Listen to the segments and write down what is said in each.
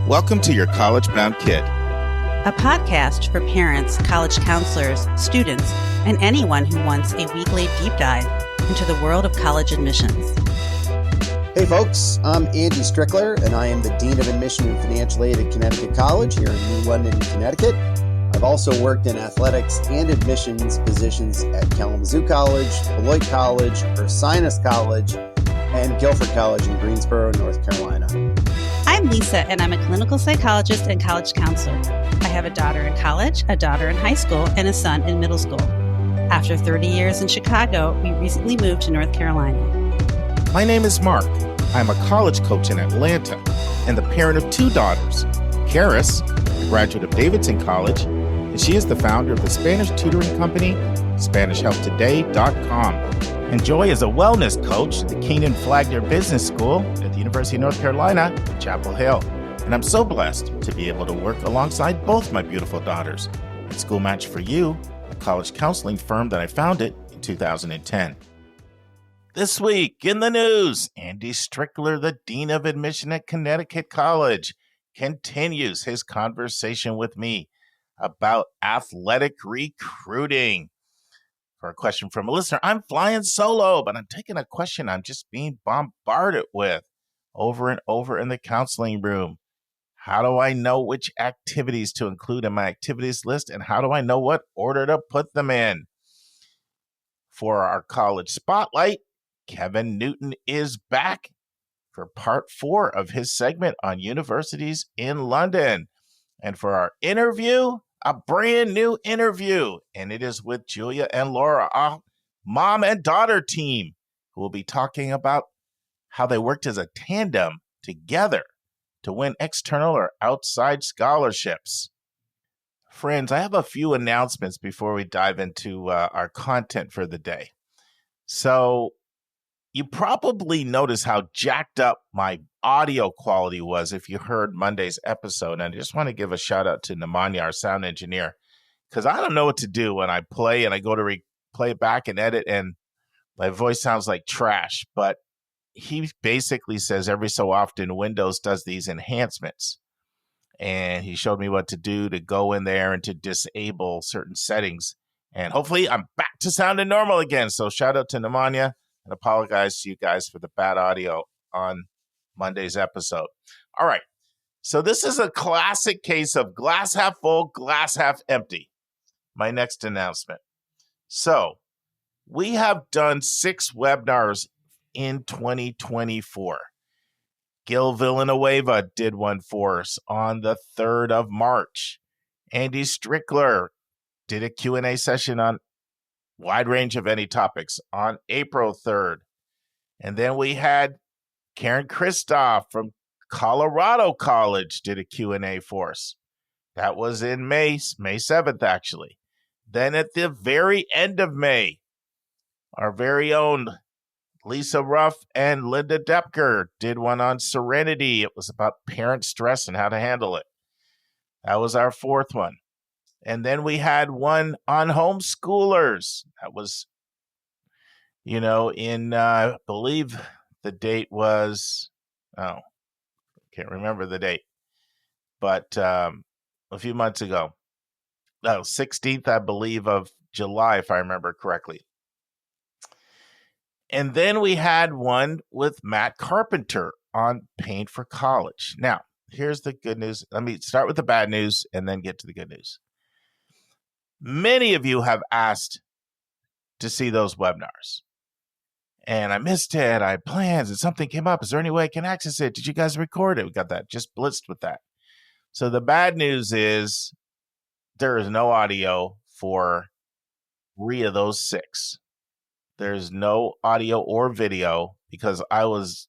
Welcome to Your College Bound Kid, a podcast for parents, college counselors, students, and anyone who wants a weekly deep dive into the world of college admissions. Hey folks, I'm Andy Stricker, and I am the Dean of Admission and Financial Aid at Connecticut College here in New London, Connecticut. I've also worked in athletics and admissions positions at Kalamazoo College, Beloit College, Ursinus College, and Guilford College in Greensboro, North Carolina. I'm Lisa, and I'm a clinical psychologist and college counselor. I have a daughter in college, a daughter in high school, and a son in middle school. After 30 years in Chicago, we recently moved to North Carolina. My name is Mark. I'm a college coach in Atlanta and the parent of two daughters. Karis, a graduate of Davidson College, and she is the founder of the Spanish tutoring company, SpanishHelpToday.com. And Joy is a wellness coach at the Keenan Flagler Business School at the University of North Carolina, Chapel Hill. And I'm so blessed to be able to work alongside both my beautiful daughters at School Match for You, a college counseling firm that I founded in 2010. This week in the news, Andy Stricker, the Dean of Admission at Connecticut College, continues his conversation with me about athletic recruiting. For a question from a listener, I'm flying solo, but I'm taking a question I'm just being bombarded with over and over in the counseling room. How do I know which activities to include in my activities list, and how do I know what order to put them in? For our college spotlight, Kevin Newton is back for part 4 of his segment on universities in London. And for our interview, a brand new interview, and it is with Julia and Lara, a mom and daughter team, who will be talking about how they worked as a tandem together to win external or outside scholarships. Friends, I have a few announcements before we dive into our content for the day. So you probably noticed how jacked up my audio quality was if you heard Monday's episode. And I just want to give a shout out to Nemanja, our sound engineer, because I don't know what to do when I play and I go to play it back and edit and my voice sounds like trash. But he basically says every so often Windows does these enhancements. And he showed me what to do to go in there and to disable certain settings. And hopefully I'm back to sounding normal again. So shout out to Nemanja. And apologize to you guys for the bad audio on Monday's episode. All right. So this is a classic case of glass half full, glass half empty. My next announcement. So we have done 6 webinars in 2024. Gil Villanueva did one for us on the 3rd of March. Andy Stricker did a Q&A session on wide range of any topics on April 3rd. And then we had Karen Kristoff from Colorado College did a Q&A for us. That was in May 7th, actually. Then at the very end of May, our very own Lisa Ruff and Linda Depker did one on Serenity. It was about parent stress and how to handle it. That was our 4th one. And then we had one on homeschoolers. That was, I believe the date was, can't remember the date, but a few months ago. 16th, I believe, of July, if I remember correctly. And then we had one with Matt Carpenter on Paying for College. Now, here's the good news. Let me start with the bad news and then get to the good news. Many of you have asked to see those webinars. And I missed it. I had plans and something came up. Is there any way I can access it? Did you guys record it? We got that just blitzed with that. So the bad news is there is no audio for 3 of those 6. There's no audio or video because I was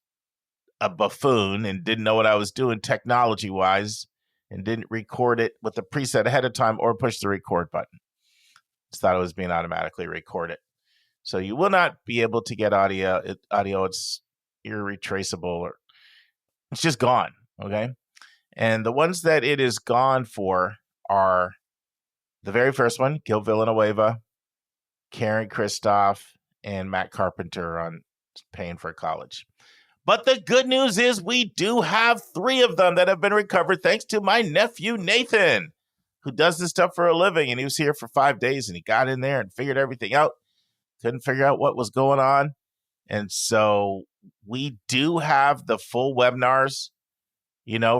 a buffoon and didn't know what I was doing technology-wise and didn't record it with the preset ahead of time or push the record button. Just thought it was being automatically recorded. So you will not be able to get audio. It's irretraceable or it's just gone, okay? And the ones that it is gone for are the very first one, Gil Villanueva, Karen Kristoff, and Matt Carpenter on Paying for College. But the good news is we do have 3 of them that have been recovered thanks to my nephew, Nathan, who does this stuff for a living. And he was here for 5 days and he got in there and figured everything out. Couldn't figure out what was going on. And so we do have the full webinars,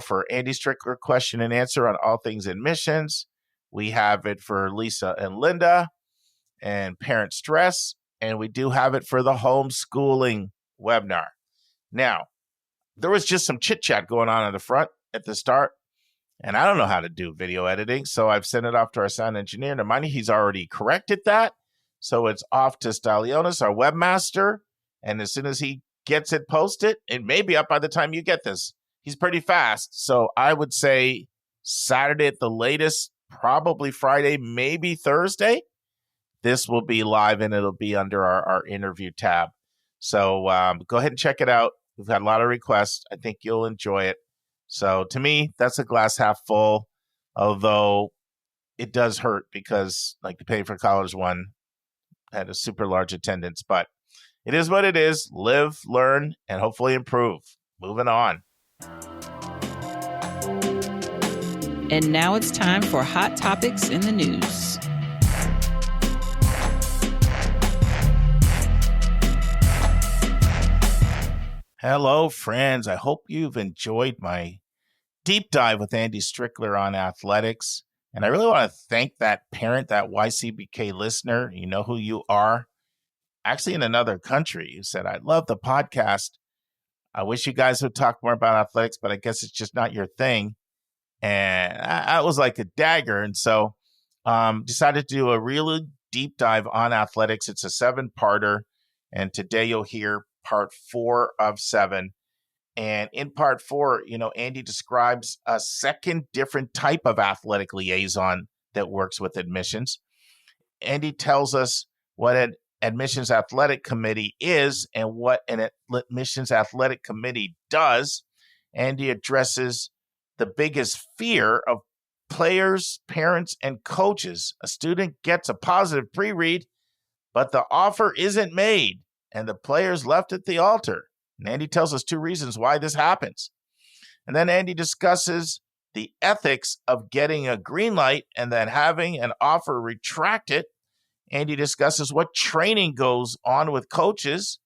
for Andy Stricker question and answer on all things admissions. We have it for Lisa and Linda and parent stress. And we do have it for the homeschooling webinar. Now, there was just some chit chat going on in the front at the start. And I don't know how to do video editing. So I've sent it off to our sound engineer. And mind you, he's already corrected that. So it's off to Stalionis, our webmaster. And as soon as he gets it posted, it may be up by the time you get this. He's pretty fast. So I would say Saturday at the latest, probably Friday, maybe Thursday. This will be live and it'll be under our interview tab. So go ahead and check it out. We've had a lot of requests. I think you'll enjoy it. So to me, that's a glass half full, although it does hurt because like the Pay for College one had a super large attendance, but it is what it is. Live, learn, and hopefully improve. Moving on. And now it's time for Hot Topics in the News. Hello, friends. I hope you've enjoyed my deep dive with Andy Stricker on athletics. And I really want to thank that parent, that YCBK listener. You know who you are. Actually, in another country, who said, I love the podcast. I wish you guys would talk more about athletics, but I guess it's just not your thing. And I was like a dagger. And so decided to do a really deep dive on athletics. It's a 7-parter. And today you'll hear part 4 of 7. And in part 4, Andy describes a second different type of athletic liaison that works with admissions. Andy tells us what an admissions athletic committee is and what an admissions athletic committee does. Andy addresses the biggest fear of players, parents, and coaches. A student gets a positive pre-read, but the offer isn't made and the player's left at the altar. And Andy tells us 2 reasons why this happens. And then Andy discusses the ethics of getting a green light and then having an offer retracted. Andy discusses what training goes on with coaches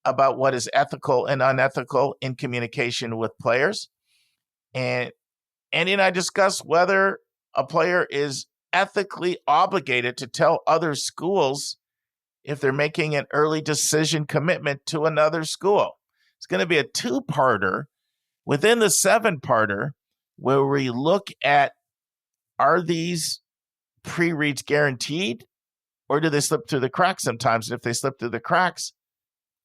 about what is ethical and unethical in communication with players. And Andy and I discuss whether a player is ethically obligated to tell other schools if they're making an early decision commitment to another school. It's going to be a 2-parter within the 7-parter where we look at, are these pre-reads guaranteed or do they slip through the cracks sometimes? And if they slip through the cracks,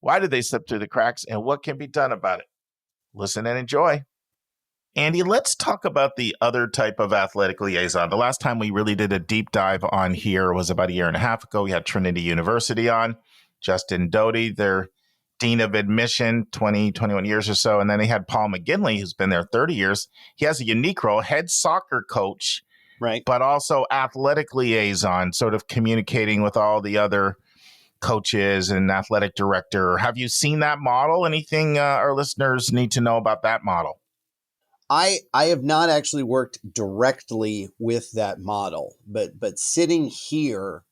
why do they slip through the cracks and what can be done about it? Listen and enjoy. Andy, let's talk about the other type of athletic liaison. The last time we really did a deep dive on here was about 1.5 years ago. We had Trinity University on, Justin Doty, their dean of admission, 21 years or so. And then they had Paul McGinley, who's been there 30 years. He has a unique role, head soccer coach, right, but also athletic liaison, sort of communicating with all the other coaches and athletic director. Have you seen that model? Anything our listeners need to know about that model? I have not actually worked directly with that model, but sitting here,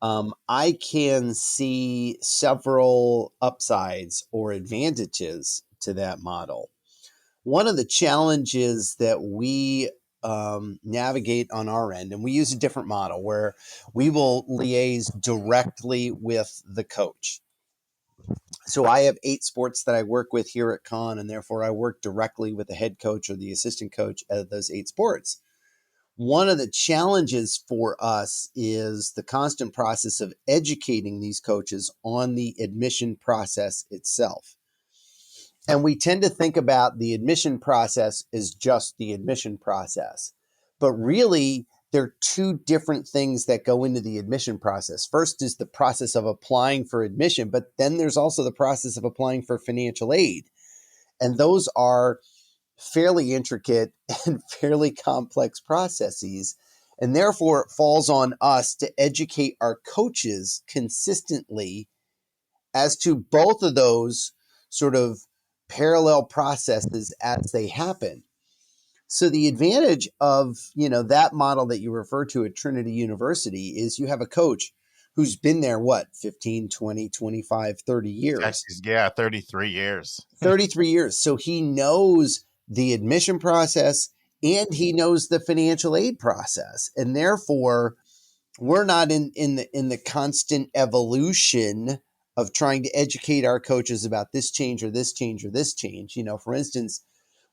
I can see several upsides or advantages to that model. One of the challenges that we navigate on our end, and we use a different model where we will liaise directly with the coach. So I have 8 sports that I work with here at Con, and therefore I work directly with the head coach or the assistant coach of those 8 sports. One of the challenges for us is the constant process of educating these coaches on the admission process itself. And we tend to think about the admission process as just the admission process. But really, there are 2 different things that go into the admission process. First is the process of applying for admission, but then there's also the process of applying for financial aid. And those are fairly intricate and fairly complex processes. And therefore, it falls on us to educate our coaches consistently as to both of those sort of parallel processes as they happen. So the advantage of, that model that you refer to at Trinity University is you have a coach who's been there, 15, 20, 25, 30 years. Yeah, 33 years. 33 years. So he knows the admission process and he knows the financial aid process. And therefore, we're not in the constant evolution of trying to educate our coaches about this change or this change or this change. For instance,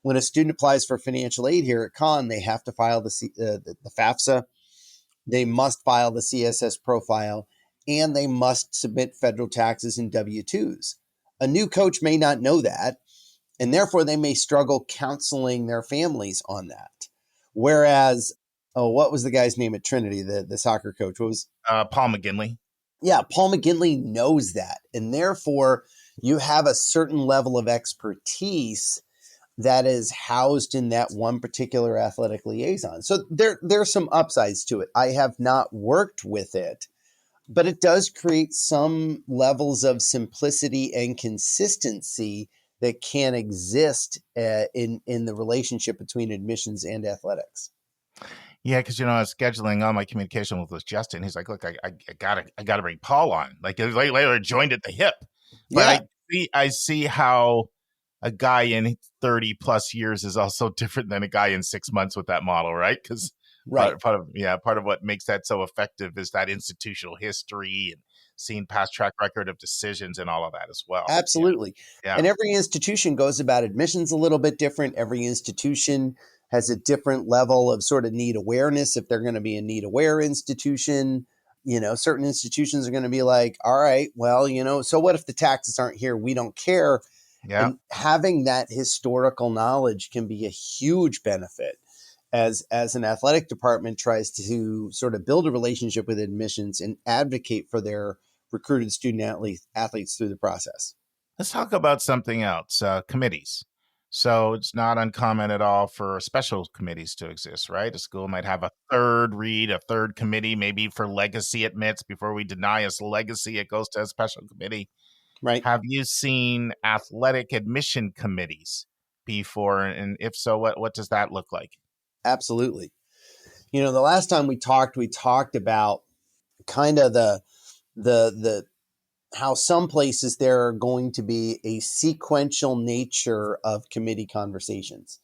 when a student applies for financial aid here at Con, they have to file the FAFSA, they must file the CSS profile, and they must submit federal taxes and W-2s. A new coach may not know that, and therefore they may struggle counseling their families on that. Whereas, what was the guy's name at Trinity, the soccer coach? What was Paul McGinley. Yeah, Paul McGinley knows that, and therefore you have a certain level of expertise that is housed in that one particular athletic liaison. So there's some upsides to it. I have not worked with it, but it does create some levels of simplicity and consistency that can exist in the relationship between admissions and athletics. Yeah, because I was scheduling all my communication with Justin. He's like, "Look, I gotta bring Paul on." Like later joined at the hip, but yeah. I see how a guy in 30 plus years is also different than a guy in 6 months with that model, right? Because part of what makes that so effective is that institutional history and seeing past track record of decisions and all of that as well. Absolutely. Yeah. And every institution goes about admissions a little bit different. Every institution has a different level of sort of need awareness. If they're going to be a need aware institution, certain institutions are going to be like, all right, well, so what if the taxes aren't here? We don't care. Yeah. And having that historical knowledge can be a huge benefit as an athletic department tries to sort of build a relationship with admissions and advocate for their recruited student athletes through the process. Let's talk about something else, committees. So it's not uncommon at all for special committees to exist, right? A school might have a third committee, maybe for legacy admits. Before we deny us legacy, it goes to a special committee. Right. Have you seen athletic admission committees before? And if so, what does that look like? Absolutely. The last time we talked about kind of the how some places there are going to be a sequential nature of committee conversations.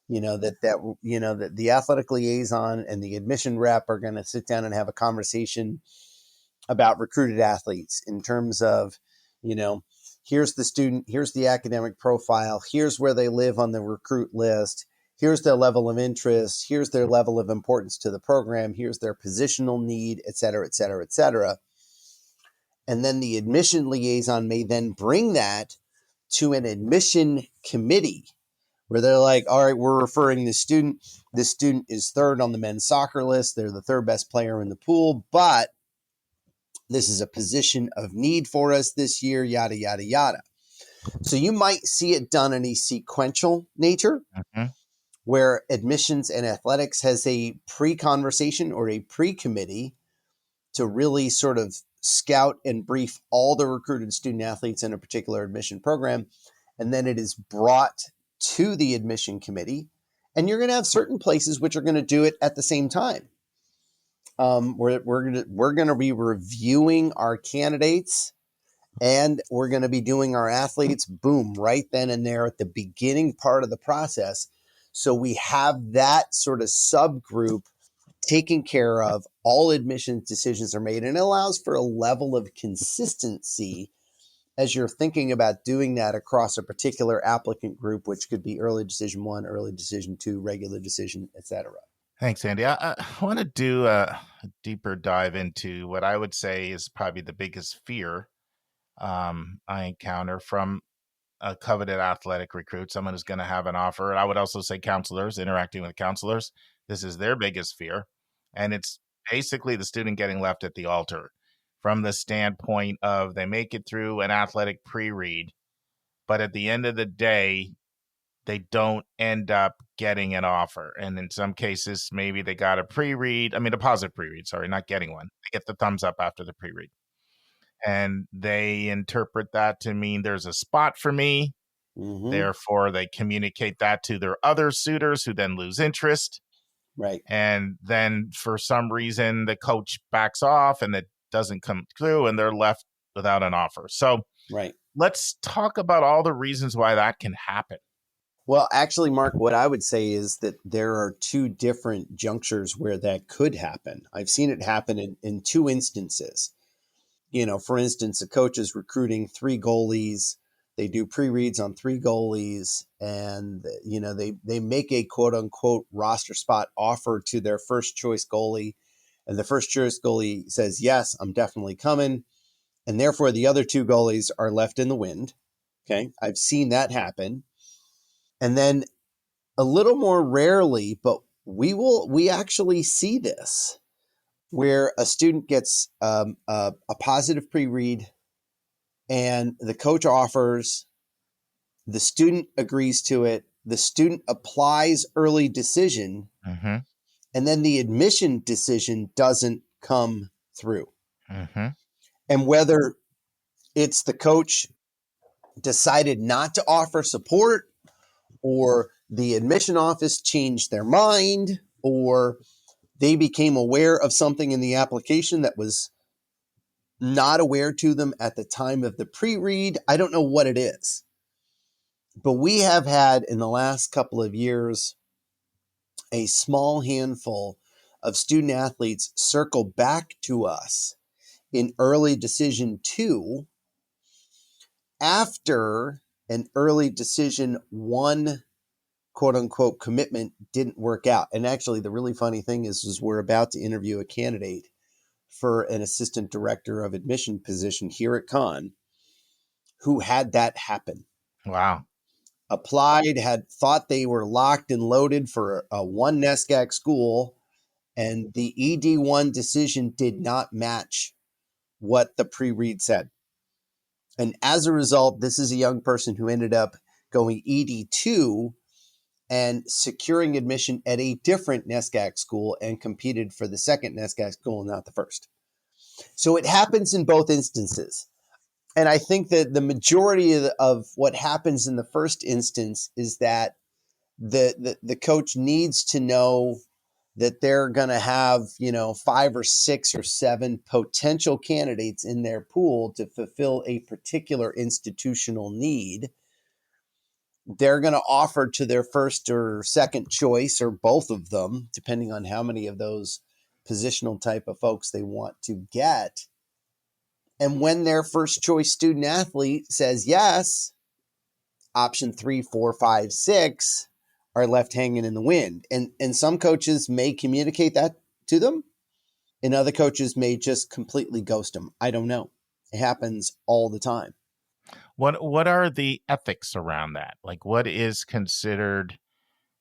That the athletic liaison and the admission rep are going to sit down and have a conversation about recruited athletes in terms of, here's the student, here's the academic profile, here's where they live on the recruit list, here's their level of interest, here's their level of importance to the program, here's their positional need, et cetera, et cetera, et cetera. And then the admission liaison may then bring that to an admission committee where they're like, all right, we're referring this student. This student is third on the men's soccer list. They're the third best player in the pool, but this is a position of need for us this year, yada, yada, yada. So you might see it done in a sequential nature where admissions and athletics has a pre-conversation or a pre-committee to really sort of scout and brief all the recruited student athletes in a particular admission program. And then it is brought to the admission committee. And you're going to have certain places which are going to do it at the same time. We're going to be reviewing our candidates and we're going to be doing our athletes, boom, right then and there at the beginning part of the process. So we have that sort of subgroup taken care of, all admissions decisions are made, and it allows for a level of consistency as you're thinking about doing that across a particular applicant group, which could be early decision 1, early decision 2, regular decision, et cetera. Thanks, Andy. I want to do a deeper dive into what I would say is probably the biggest fear I encounter from a coveted athletic recruit, someone who's going to have an offer. I would also say counselors, interacting with counselors. This is their biggest fear. And it's basically the student getting left at the altar from the standpoint of they make it through an athletic pre-read, but at the end of the day, they don't end up getting an offer. And in some cases, maybe they got a positive pre-read, sorry, not getting one. They get the thumbs up after the pre-read. And they interpret that to mean there's a spot for me. Mm-hmm. Therefore, they communicate that to their other suitors who then lose interest. Right. And then for some reason, the coach backs off and it doesn't come through and they're left without an offer. So Right. let's talk about all the reasons why that can happen. Well, actually, Mark, what I would say is that there are two different junctures where that could happen. I've seen it happen in two instances. For instance, a coach is recruiting 3 goalies. They do pre-reads on 3 goalies, and they make a quote unquote roster spot offer to their first choice goalie, and the first choice goalie says, "Yes, I'm definitely coming," and therefore the other 2 goalies are left in the wind. Okay, I've seen that happen, and then a little more rarely, but we actually see this where a student gets a positive pre-read and the coach offers, the student agrees to it, the student applies early decision, Mm-hmm. and then the admission decision doesn't come through. Mm-hmm. And whether it's the coach decided not to offer support, or the admission office changed their mind, or they became aware of something in the application that was not aware to them at the time of the pre-read, I don't know what it is. But we have had in the last couple of years a small handful of student athletes circle back to us in early decision 2 after an early decision 1 quote unquote commitment didn't work out. And actually, the really funny thing is we're about to interview a candidate for an assistant director of admission position here at Con who had that happen. Wow. Applied, had thought they were locked and loaded for a 1 NESCAC school, and the ED1 decision did not match what the pre-read said. And as a result, this is a young person who ended up going ED2 and securing admission at a different NESCAC school and competed for the second NESCAC school, not the first. So it happens in both instances. And I think that the majority of what happens in the first instance is that the coach needs to know that they're going to have, 5 or 6 or 7 potential candidates in their pool to fulfill a particular institutional need. They're going to offer to their first or second choice or both of them, depending on how many of those positional type of folks they want to get. And when their first choice student athlete says yes, option 3, 4, 5, 6 are left hanging in the wind. And some coaches may communicate that to them, and other coaches may just completely ghost them. I don't know. It happens all the time. What are the ethics around that? Like, what is considered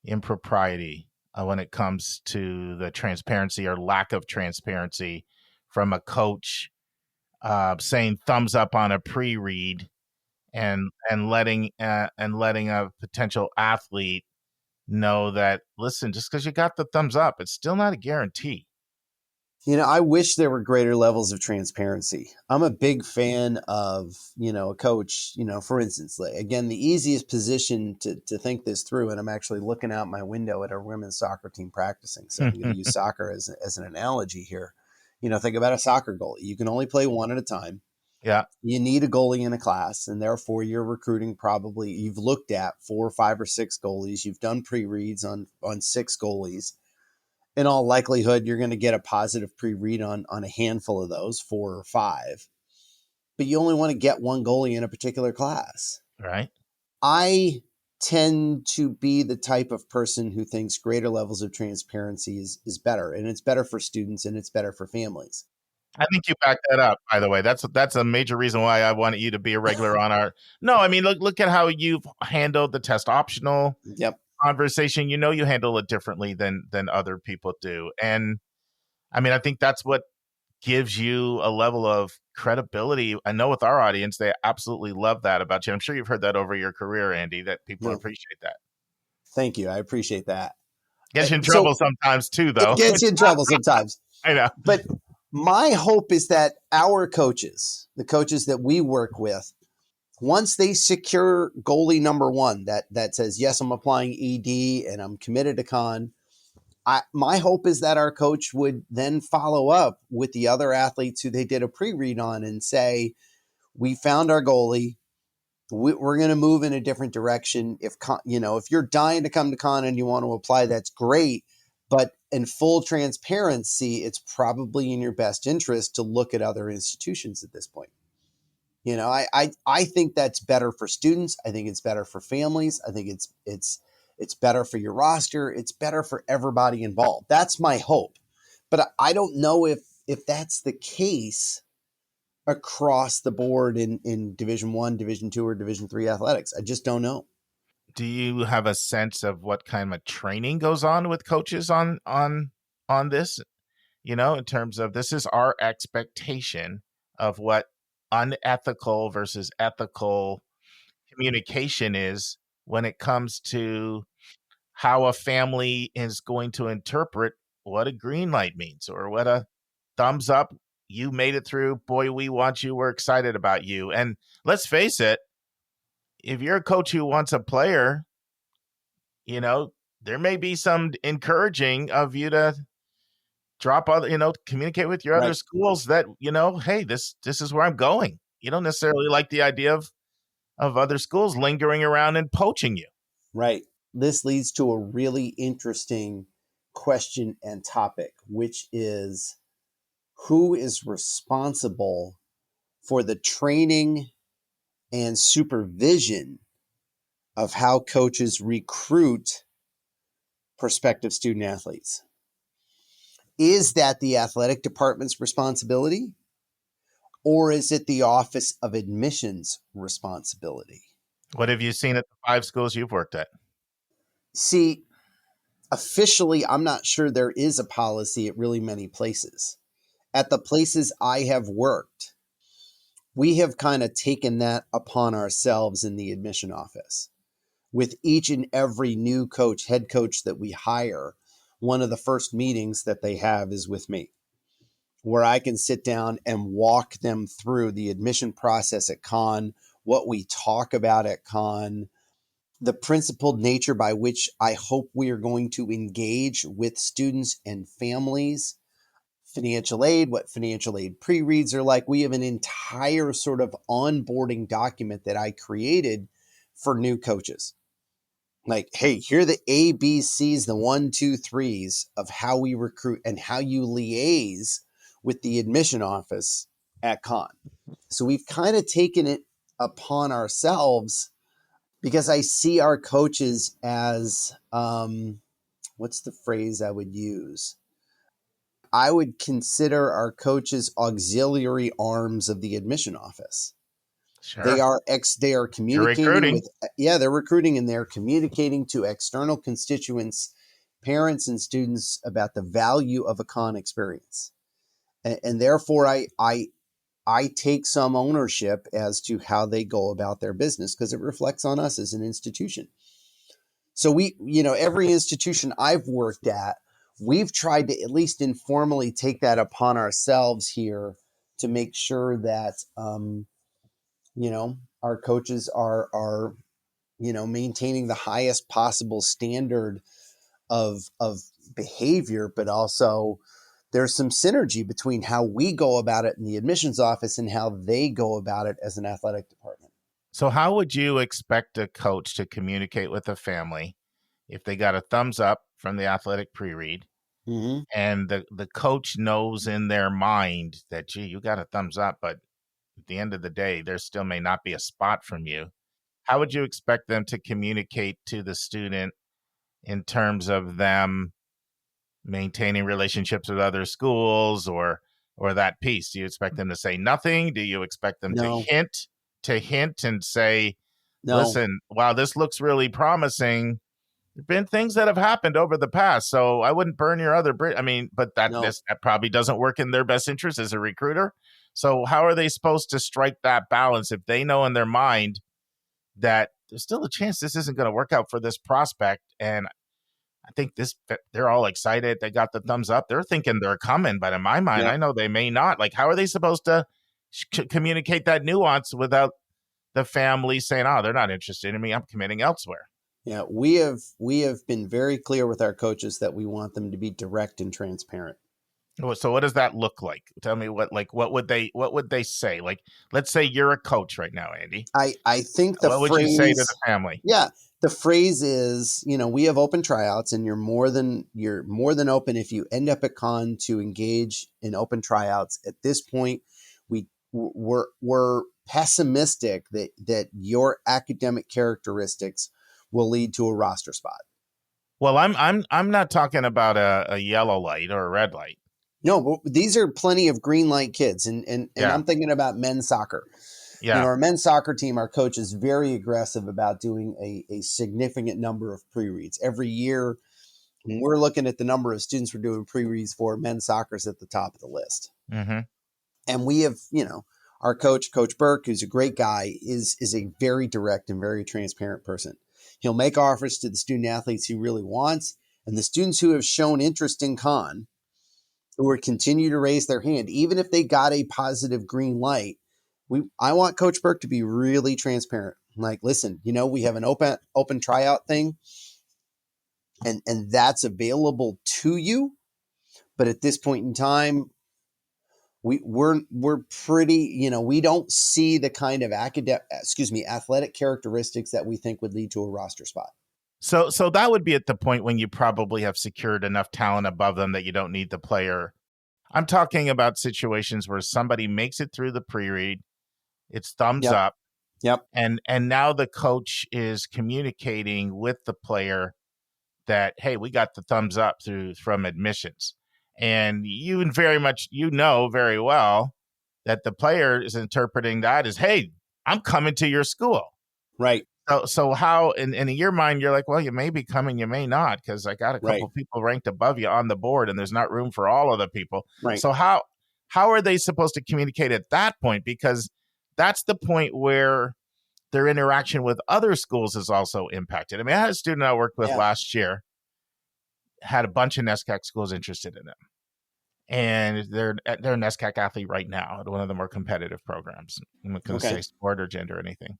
impropriety when it comes to the transparency or lack of transparency from a coach saying thumbs up on a pre-read and letting a potential athlete know that, listen, just because you got the thumbs up, it's still not a guarantee. I wish there were greater levels of transparency. I'm a big fan of, a coach, for instance, again, the easiest position to think this through, and I'm actually looking out my window at our women's soccer team practicing. So I'm going to use soccer as an analogy here. Think about a soccer goalie. You can only play one at a time. Yeah. You need a goalie in a class, and therefore you're recruiting you've looked at 4, 5, or 6 goalies. You've done pre-reads on 6 goalies. In all likelihood, you're going to get a positive pre-read on a handful of those, 4 or 5. But you only want to get one goalie in a particular class. Right. I tend to be the type of person who thinks greater levels of transparency is better. And it's better for students and it's better for families. I think you backed that up, by the way. That's a major reason why I wanted you to be a regular on our. No, I mean, look at how you've handled the test optional. Yep. Conversation. You handle it differently than other people do. And I mean, I think that's what gives you a level of credibility. I know with our audience, they absolutely love that about you. I'm sure you've heard that over your career, Andy, that people appreciate that. Thank you. I appreciate that. Gets you in trouble sometimes too, though. It gets you in trouble sometimes. I know. But my hope is that our coaches, the coaches that we work with, once they secure goalie number one that says, yes, I'm applying ED and I'm committed to con, my hope is that our coach would then follow up with the other athletes who they did a pre-read on and say, we found our goalie. We're going to move in a different direction. If you're dying to come to con and you want to apply, that's great. But in full transparency, it's probably in your best interest to look at other institutions at this point. I think that's better for students. I think it's better for families. I think it's better for your roster. It's better for everybody involved. That's my hope. But I don't know if that's the case across the board in Division I, Division II, or Division III athletics. I just don't know. Do you have a sense of what kind of training goes on with coaches on this? In terms of, this is our expectation of what unethical versus ethical communication is when it comes to how a family is going to interpret what a green light means or what a thumbs up. You made it through. Boy, we want you. We're excited about you. And let's face it, if you're a coach who wants a player, there may be some encouraging of you to drop other, communicate with your other schools that, hey, this is where I'm going. You don't necessarily like the idea of other schools lingering around and poaching you. Right. This leads to a really interesting question and topic, which is, who is responsible for the training and supervision of how coaches recruit prospective student athletes? Is that the athletic department's responsibility, or is it the Office of Admissions' responsibility? What have you seen at the 5 schools you've worked at? See, officially, I'm not sure there is a policy at really many places. At the places I have worked, we have kind of taken that upon ourselves in the admission office. With each and every new coach, head coach that we hire, one of the first meetings that they have is with me, where I can sit down and walk them through the admission process at con, what we talk about at con, the principled nature by which I hope we are going to engage with students and families, financial aid, what financial aid pre-reads are like. We have an entire sort of onboarding document that I created for new coaches. Like, hey, here are the ABCs, the 1, 2, 3s of how we recruit and how you liaise with the admission office at con. So we've kind of taken it upon ourselves, because I see our coaches as, what's the phrase I would use? I would consider our coaches auxiliary arms of the admission office. Sure. They are communicating with, they're recruiting, and they're communicating to external constituents, parents and students, about the value of a con experience. And therefore I take some ownership as to how they go about their business, because it reflects on us as an institution. So we, every institution I've worked at, we've tried to at least informally take that upon ourselves here to make sure that, our coaches are maintaining the highest possible standard of behavior, but also there's some synergy between how we go about it in the admissions office and how they go about it as an athletic department. So how would you expect a coach to communicate with a family if they got a thumbs up from the athletic pre-read, Mm-hmm. and the coach knows in their mind that, gee, you got a thumbs up, but at the end of the day, there still may not be a spot from you? How would you expect them to communicate to the student in terms of them maintaining relationships with other schools or that piece? Do you expect them to say nothing? Do you expect them to hint and say, listen, wow, this looks really promising. There've been things that have happened over the past, so I wouldn't burn your other bridge. I mean, but that probably doesn't work in their best interest as a recruiter. So how are they supposed to strike that balance if they know in their mind that there's still a chance this isn't going to work out for this prospect? And I think they're all excited. They got the thumbs up. They're thinking they're coming, but in my mind, I know they may not. Like, how are they supposed to communicate that nuance without the family saying, oh, they're not interested in me, I'm committing elsewhere. Yeah, we have been very clear with our coaches that we want them to be direct and transparent. So what does that look like? Tell me what would they say? Like, let's say you're a coach right now, Andy. I think the what would phrase, you say to the family? Yeah, the phrase is, we have open tryouts, and you're more than open if you end up at Con to engage in open tryouts. At this point, we're pessimistic that your academic characteristics will lead to a roster spot. Well, I'm not talking about a yellow light or a red light. No, but these are plenty of green light kids, and Yeah. I'm thinking about men's soccer. Yeah. Our men's soccer team, our coach is very aggressive about doing a significant number of pre-reads. Every year, when we're looking at the number of students we're doing pre-reads for, men's soccer is at the top of the list. Mm-hmm. And we have, our coach, Coach Burke, who's a great guy, is a very direct and very transparent person. He'll make offers to the student athletes he really wants, and the students who have shown interest in Con, who will continue to raise their hand, even if they got a positive green light. I want Coach Burke to be really transparent. Like, listen, we have an open tryout thing, and that's available to you. But at this point in time, we're pretty, we don't see the kind of athletic characteristics that we think would lead to a roster spot. So that would be at the point when you probably have secured enough talent above them that you don't need the player. I'm talking about situations where somebody makes it through the pre-read, it's thumbs up. Yep. And now the coach is communicating with the player that, hey, we got the thumbs up from admissions. And you very well that the player is interpreting that as, hey, I'm coming to your school. Right. So how, in your mind, you're like, well, you may be coming, you may not, because I got a couple people ranked above you on the board, and there's not room for all of the people. Right. So how are they supposed to communicate at that point? Because that's the point where their interaction with other schools is also impacted. I mean, I had a student I worked with last year, had a bunch of NESCAC schools interested in them. And they're a NESCAC athlete right now at one of the more competitive programs. I'm not going to say sport or gender or anything.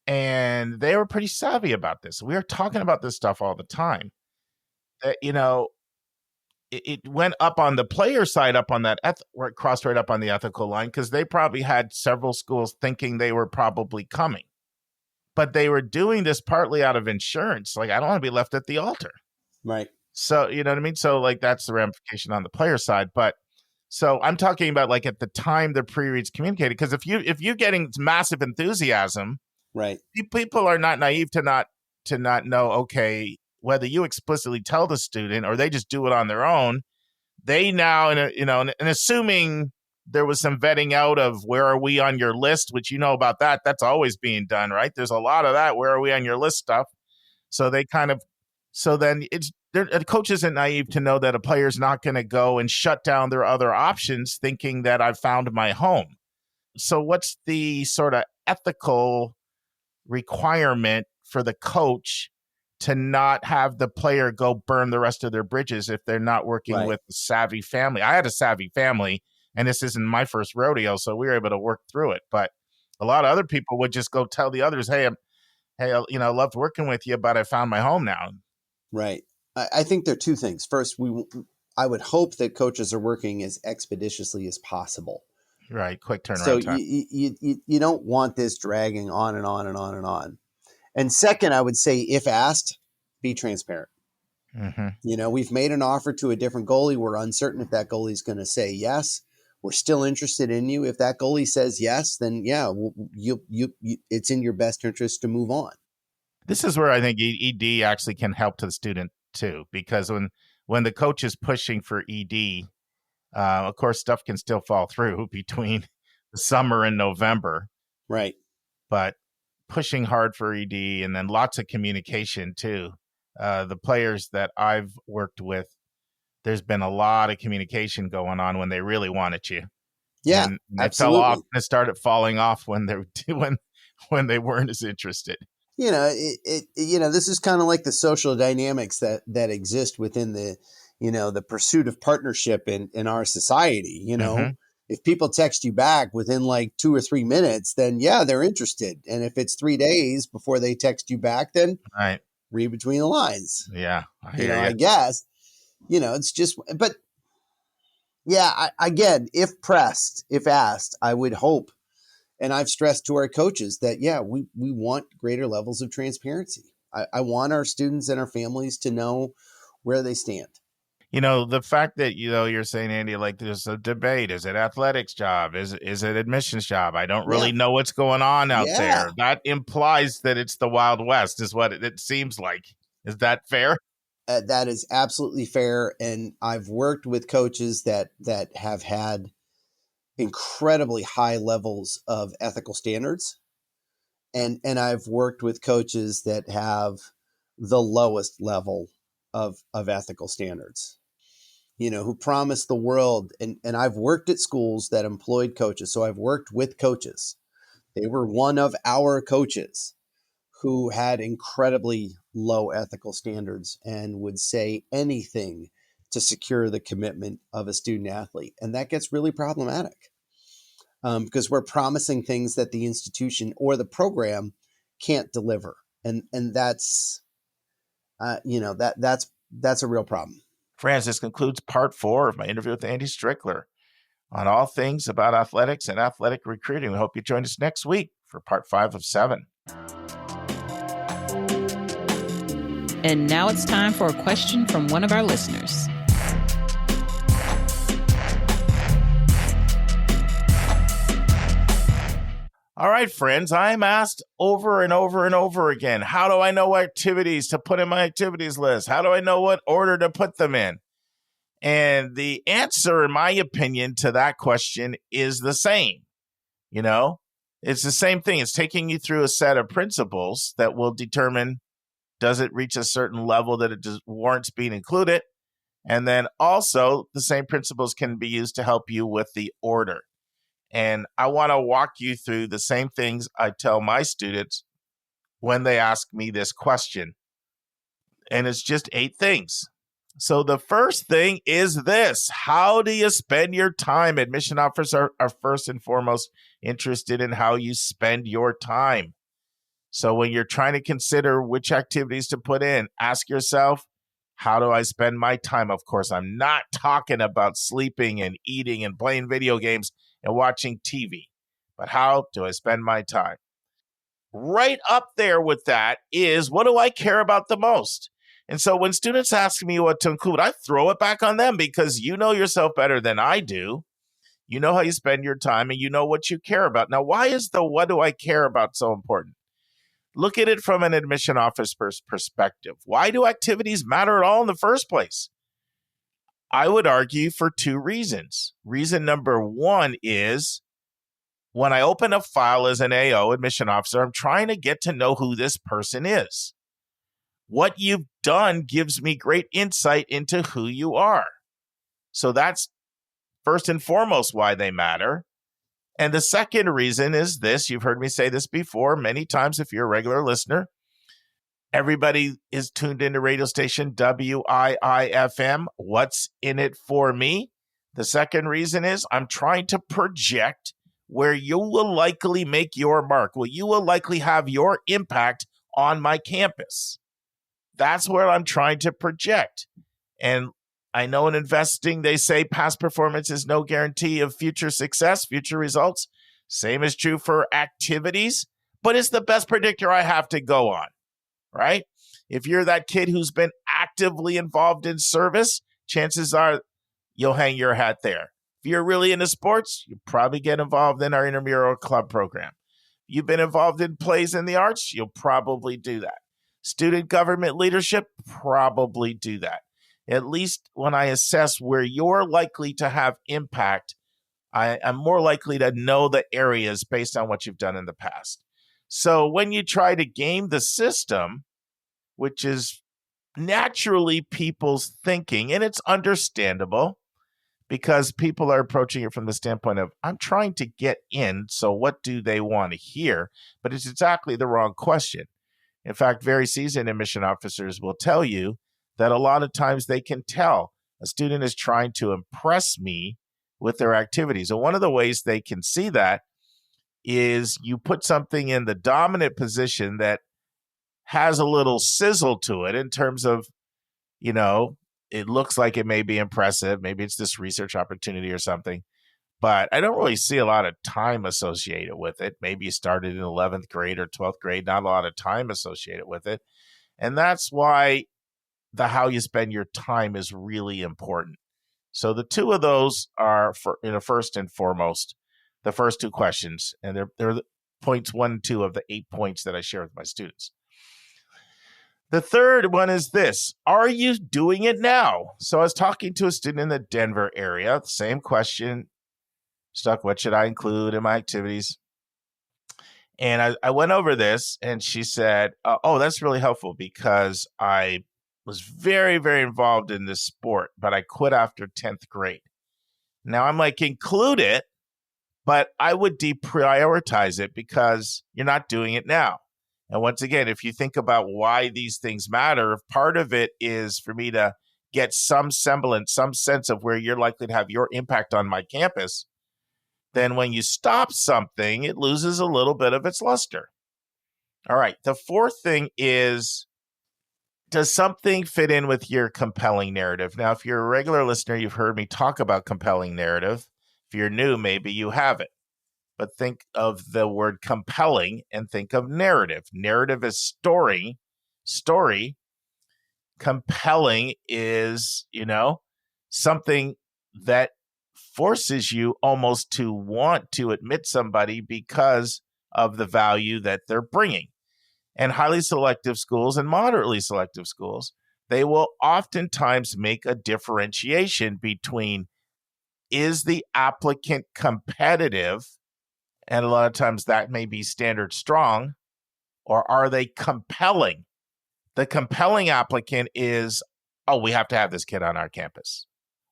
And they were pretty savvy about this. We are talking about this stuff all the time. That, it went up on the player side, up on that, where it crossed right up on the ethical line, because they probably had several schools thinking they were probably coming. But they were doing this partly out of insurance. Like, I don't want to be left at the altar. Right. So, you know what I mean? So, like, that's the ramification on the player side. But so I'm talking about, like, at the time the pre-reads communicated, because if you're getting massive enthusiasm, right, people are not naive to not know, okay, whether you explicitly tell the student or they just do it on their own, they now, and assuming there was some vetting out of where are we on your list, which about that's always being done, right? There's a lot of that, where are we on your list stuff. So they then a coach isn't naive to know that a player's not going to go and shut down their other options thinking that I've found my home. So what's the sort of ethical requirement for the coach to not have the player go burn the rest of their bridges if they're not working with a savvy family? I had a savvy family, and this isn't my first rodeo, so we were able to work through it. But a lot of other people would just go tell the others, hey, I loved working with you, but I found my home now. Right. I think there are two things. First, I would hope that coaches are working as expeditiously as possible. Right. Quick turnaround so time. You don't want this dragging on and on and on and on. And second, I would say, if asked, be transparent. Mm-hmm. We've made an offer to a different goalie. We're uncertain if that goalie is going to say yes. We're still interested in you. If that goalie says yes, then it's in your best interest to move on. This is where I think ED actually can help to the student too, because when the coach is pushing for ED, of course, stuff can still fall through between the summer and November. Right. But pushing hard for ED, and then lots of communication too. The players that I've worked with, there's been a lot of communication going on when they really wanted you. Yeah, and absolutely. It fell off, and it started falling off when they weren't as interested. This is kind of like the social dynamics that exist within the pursuit of partnership in our society. Mm-hmm. If people text you back within like 2 or 3 minutes, then yeah, they're interested. And if it's 3 days before they text you back, then Right. read between the lines. Yeah. I hear you. I guess, it's just, but yeah, again, if pressed, if asked, I would hope, and I've stressed to our coaches that, yeah, we want greater levels of transparency. I want our students and our families to know where they stand. The fact that, you're saying, Andy, like there's a debate. Is it athletics job? Is it admissions job? I don't really know what's going on out there. That implies that it's the Wild West is what it seems like. Is that fair? That is absolutely fair. And I've worked with coaches that have had incredibly high levels of ethical standards. And I've worked with coaches that have the lowest level of ethical standards, who promise the world. And I've worked at schools that employed coaches. So I've worked with coaches. They were one of our coaches who had incredibly low ethical standards and would say anything to secure the commitment of a student athlete. And that gets really problematic because we're promising things that the institution or the program can't deliver. And that's, that's a real problem. Friends, this concludes part 4 of my interview with Andy Stricker on all things about athletics and athletic recruiting. We hope you join us next week for part 5 of 7. And now it's time for a question from one of our listeners. All right, friends, I'm asked over and over and over again, how do I know what activities to put in my activities list? How do I know what order to put them in? And the answer, in my opinion, to that question is the same. It's the same thing. It's taking you through a set of principles that will determine, does it reach a certain level that it warrants being included? And then also the same principles can be used to help you with the order. And I want to walk you through the same things I tell my students when they ask me this question. And it's just 8 things. So the first thing is this: how do you spend your time? Admission offers are first and foremost interested in how you spend your time. So when you're trying to consider which activities to put in, ask yourself, how do I spend my time? Of course, I'm not talking about sleeping and eating and playing video games and watching TV, but how do I spend my time? Right up there with that is, what do I care about the most? And so when students ask me what to include, I throw it back on them because you know yourself better than I do. You know how you spend your time and you know what you care about. Now, why is the what do I care about so important? Look at it from an admission officer's perspective. Why do activities matter at all in the first place? I would argue for 2 reasons. Reason number 1 is, when I open a file as an AO, admission officer, I'm trying to get to know who this person is. What you've done gives me great insight into who you are. So that's first and foremost why they matter. And the second reason is this: you've heard me say this before many times if you're a regular listener. Everybody is tuned into radio station WIIFM. What's in it for me? The second reason is I'm trying to project where you will likely make your mark, where you will likely have your impact on my campus. That's where I'm trying to project. And I know in investing, they say past performance is no guarantee of future success, future results. Same is true for activities, but it's the best predictor I have to go on, right? If you're that kid who's been actively involved in service, chances are you'll hang your hat there. If you're really into sports, you probably get involved in our intramural club program. You've been involved in plays in the arts, you'll probably do that. Student government leadership, probably do that. At least when I assess where you're likely to have impact, I'm more likely to know the areas based on what you've done in the past. So when you try to game the system, which is naturally people's thinking, and it's understandable because people are approaching it from the standpoint of, I'm trying to get in, so what do they want to hear? But it's exactly the wrong question. In fact, very seasoned admission officers will tell you that a lot of times they can tell a student is trying to impress me with their activities. And one of the ways they can see that is you put something in the dominant position that has a little sizzle to it in terms of, it looks like it may be impressive. Maybe it's this research opportunity or something, but I don't really see a lot of time associated with it. Maybe you started in 11th grade or 12th grade, not a lot of time associated with it. And that's why the how you spend your time is really important. So the two of those are first and foremost, the first two questions, and they're points 1 and 2 of the 8 points that I share with my students. The third one is this: are you doing it now? So I was talking to a student in the Denver area, same question, what should I include in my activities? And I went over this, and she said, oh, that's really helpful because I was very, very involved in this sport, but I quit after 10th grade. Now I'm like, include it, but I would deprioritize it because you're not doing it now. And once again, if you think about why these things matter, part of it is for me to get some semblance, some sense of where you're likely to have your impact on my campus. Then when you stop something, it loses a little bit of its luster. All right. The fourth thing is, does something fit in with your compelling narrative? Now, if you're a regular listener, you've heard me talk about compelling narrative. If you're new, maybe you haven't. But think of the word compelling and think of narrative. Narrative is story. Compelling is, something that forces you almost to want to admit somebody because of the value that they're bringing. And highly selective schools and moderately selective schools, they will oftentimes make a differentiation between, is the applicant competitive? And a lot of times that may be standard strong, or are they compelling? The compelling applicant is, oh, we have to have this kid on our campus.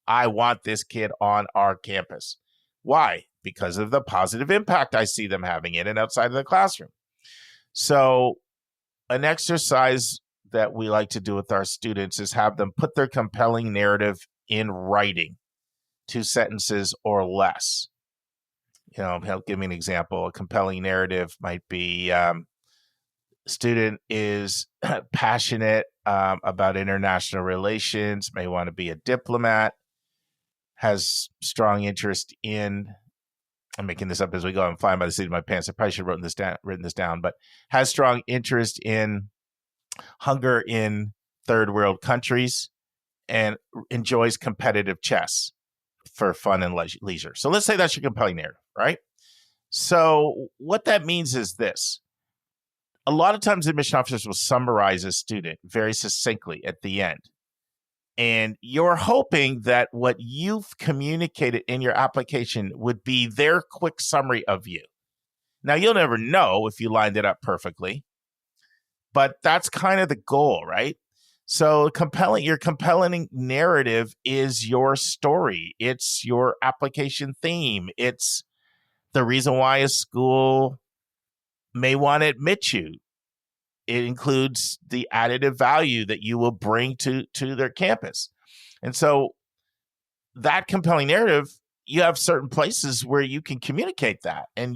I want this kid on our campus. Why? Because of the positive impact I see them having in and outside of the classroom. So an exercise that we like to do with our students is have them put their compelling narrative in writing, 2 sentences or less. He'll give me an example. A compelling narrative might be, student is passionate about international relations, may want to be a diplomat, has strong interest in, I'm making this up as we go, I'm flying by the seat of my pants. I probably should have written this down, but has strong interest in hunger in third world countries and enjoys competitive chess for fun and leisure. So let's say that's your compelling narrative, right? So what that means is this. A lot of times admission officers will summarize a student very succinctly at the end. And you're hoping that what you've communicated in your application would be their quick summary of you. Now, you'll never know if you lined it up perfectly, but that's kind of the goal, right? So your compelling narrative is your story. It's your application theme. It's the reason why a school may want to admit you. It includes the additive value that you will bring to their campus. And so that compelling narrative, you have certain places where you can communicate that. And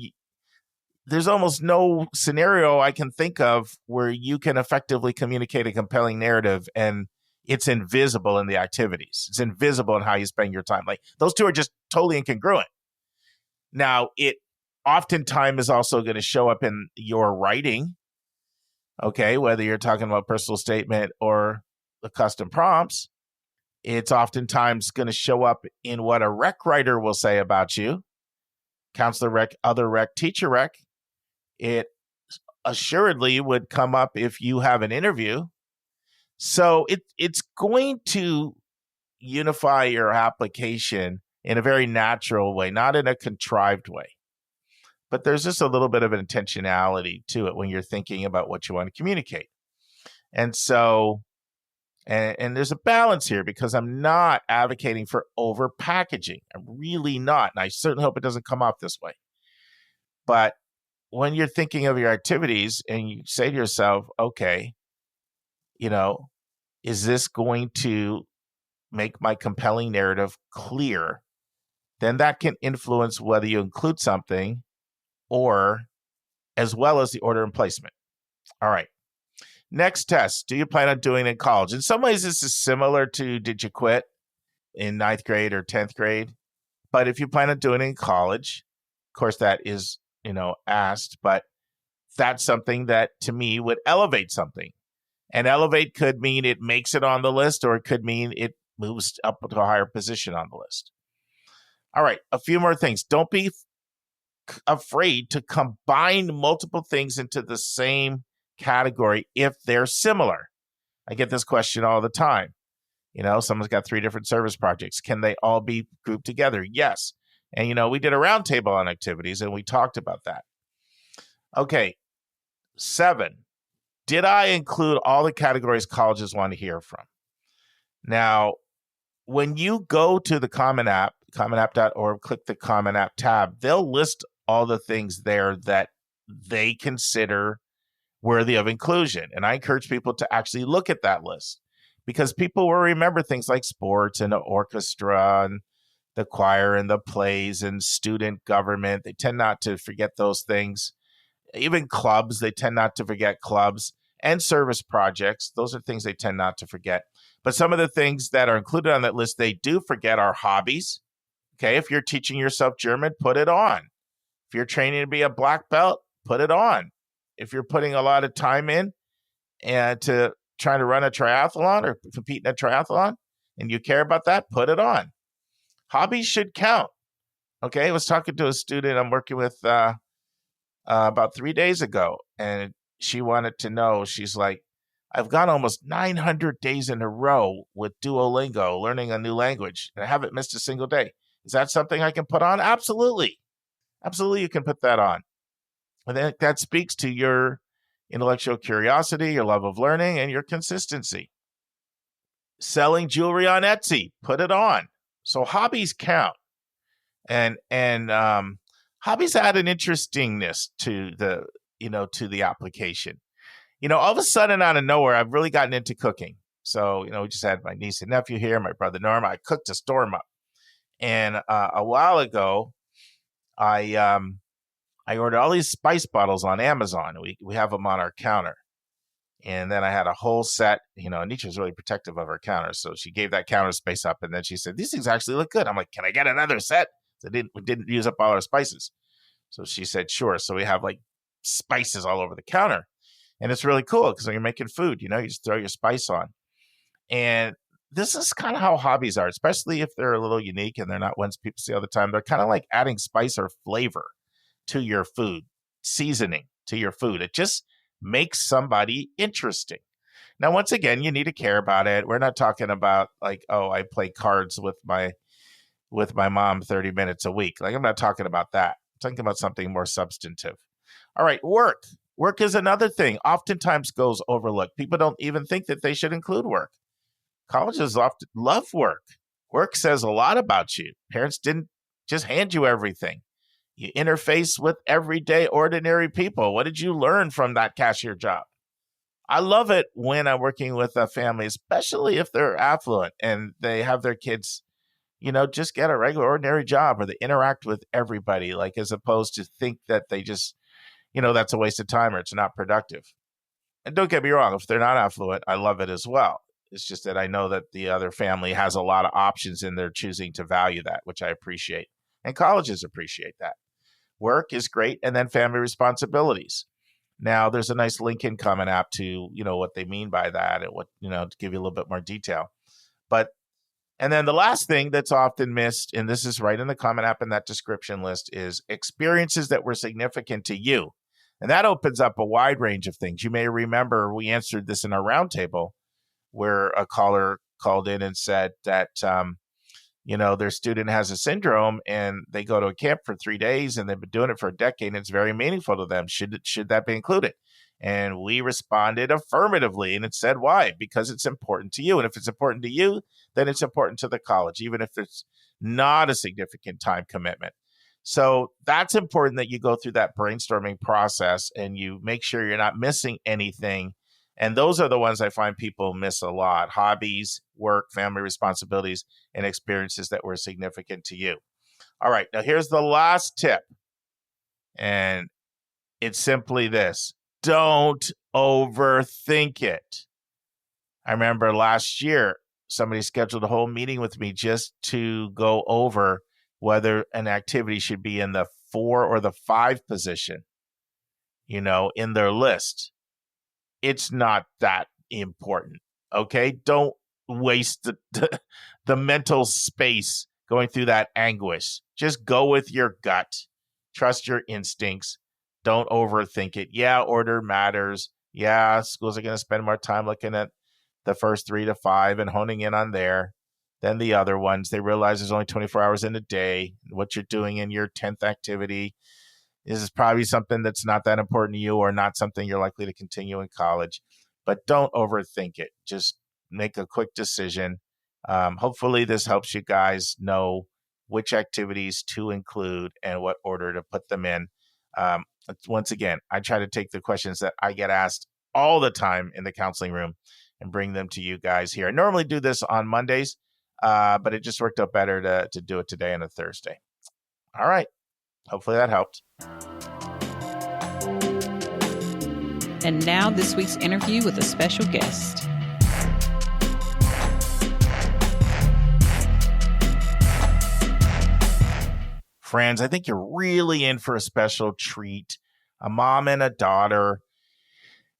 there's almost no scenario I can think of where you can effectively communicate a compelling narrative and it's invisible in the activities. It's invisible in how you spend your time. Like, those two are just totally incongruent. Now, it oftentimes is also going to show up in your writing. Okay, whether you're talking about personal statement or the custom prompts, it's oftentimes going to show up in what a rec writer will say about you, counselor rec, other rec, teacher rec. It assuredly would come up if you have an interview. So it's going to unify your application in a very natural way, not in a contrived way. But there's just a little bit of an intentionality to it when you're thinking about what you want to communicate. And so, and there's a balance here because I'm not advocating for over packaging. I'm really not. And I certainly hope it doesn't come off this way. But when you're thinking of your activities and you say to yourself, okay, is this going to make my compelling narrative clear then that can influence whether you include something or as well as the order and placement. All right. Next test. Do you plan on doing it in college? In some ways, this is similar to did you quit in 9th grade or 10th grade? But if you plan on doing it in college, of course, that is, asked, but that's something that to me would elevate something. And elevate could mean it makes it on the list, or it could mean it moves up to a higher position on the list. All right, a few more things. Don't be afraid to combine multiple things into the same category if they're similar. I get this question all the time. Someone's got 3 different service projects. Can they all be grouped together? Yes. And, we did a roundtable on activities and we talked about that. Okay. 7. Did I include all the categories colleges want to hear from? Now, when you go to the Common App, commonapp.org, click the Common App tab, they'll list all the things there that they consider worthy of inclusion. And I encourage people to actually look at that list because people will remember things like sports and the orchestra and the choir and the plays and student government. They tend not to forget those things. Even clubs, they tend not to forget clubs and service projects. Those are things they tend not to forget. But some of the things that are included on that list, they do forget are hobbies. Okay, if you're teaching yourself German, put it on. If you're training to be a black belt, put it on. If you're putting a lot of time in and to trying to run a triathlon or compete in a triathlon and you care about that, put it on. Hobbies should count. Okay, I was talking to a student I'm working with about 3 days ago, and she wanted to know, she's like, I've gone almost 900 days in a row with Duolingo, learning a new language, and I haven't missed a single day. Is that something I can put on? Absolutely. Absolutely, you can put that on. And then that speaks to your intellectual curiosity, your love of learning, and your consistency. Selling jewelry on Etsy, put it on. So hobbies count. And hobbies add an interestingness to the application. All of a sudden out of nowhere, I've really gotten into cooking. So, we just had my niece and nephew here, my brother Norma. I cooked a storm up. And a while ago, I ordered all these spice bottles on Amazon. We have them on our counter. And then I had a whole set, Nietzsche's really protective of her counter. So she gave that counter space up. And then she said, these things actually look good. I'm like, can I get another set? So we didn't use up all our spices. So she said, sure. So we have like spices all over the counter. And it's really cool because when you're making food, you just throw your spice on. And this is kind of how hobbies are, especially if they're a little unique and they're not ones people see all the time. They're kind of like adding spice or flavor to your food, seasoning to your food. It just makes somebody interesting. Now, once again, you need to care about it. We're not talking about like, oh, I play cards with my mom 30 minutes a week. Like, I'm not talking about that. I'm talking about something more substantive. All right, work. Work is another thing oftentimes goes overlooked. People don't even think that they should include work. Colleges often love work. Work says a lot about you. Parents didn't just hand you everything. You interface with everyday ordinary people. What did you learn from that cashier job? I love it when I'm working with a family, especially if they're affluent and they have their kids, just get a regular ordinary job or they interact with everybody, like as opposed to think that they just, that's a waste of time or it's not productive. And don't get me wrong, if they're not affluent, I love it as well. It's just that I know that the other family has a lot of options and they're choosing to value that, which I appreciate. And colleges appreciate that. Work is great. And then family responsibilities. Now, there's a nice link in Common App to, what they mean by that and what, to give you a little bit more detail. And then the last thing that's often missed, and this is right in the Common App in that description list, is experiences that were significant to you. And that opens up a wide range of things. You may remember we answered this in our roundtable where a caller called in and said that, their student has a syndrome and they go to a camp for 3 days and they've been doing it for a decade and it's very meaningful to them. Should that be included? And we responded affirmatively and it said, why? Because it's important to you. And if it's important to you, then it's important to the college, even if it's not a significant time commitment. So that's important that you go through that brainstorming process and you make sure you're not missing anything. And those are the ones I find people miss a lot: hobbies, work, family responsibilities, and experiences that were significant to you. All right, now here's the last tip. And it's simply this: don't overthink it. I remember last year, somebody scheduled a whole meeting with me just to go over whether an activity should be in the 4 or the 5 position, in their list. It's not that important. Okay. Don't waste the mental space going through that anguish. Just go with your gut. Trust your instincts. Don't overthink it. Yeah, order matters. Yeah, schools are going to spend more time looking at the first 3 to 5 and honing in on there than the other ones. They realize there's only 24 hours in a day. What you're doing in your 10th activity is probably something that's not that important to you or not something you're likely to continue in college. But don't overthink it. Just make a quick decision. Hopefully this helps you guys know which activities to include and what order to put them in. Once again, I try to take the questions that I get asked all the time in the counseling room and bring them to you guys here. I normally do this on Mondays, but it just worked out better to do it today on a Thursday. All right. Hopefully that helped. And now this week's interview with a special guest. Friends, I think you're really in for a special treat. A mom and a daughter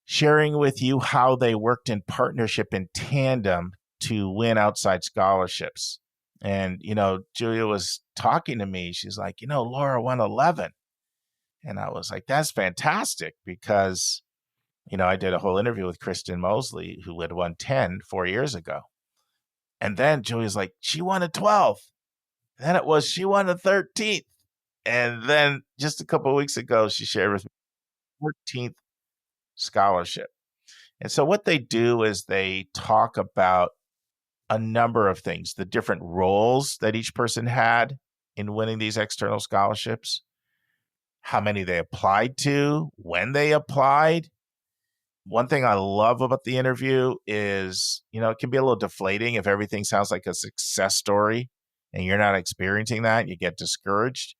sharing with you how they worked in partnership in tandem to win outside scholarships. And, Julia was talking to me. She's like, Lara won 11. And I was like, that's fantastic because, I did a whole interview with Kristen Mosley, who had won 10 4 years ago. And then Julia's like, she won a 12. Then it was, she won a 13th. And then just a couple of weeks ago, she shared with me 14th scholarship. And so what they do is they talk about a number of things, the different roles that each person had in winning these external scholarships, how many they applied to, when they applied. One thing I love about the interview is, it can be a little deflating if everything sounds like a success story and you're not experiencing that, you get discouraged.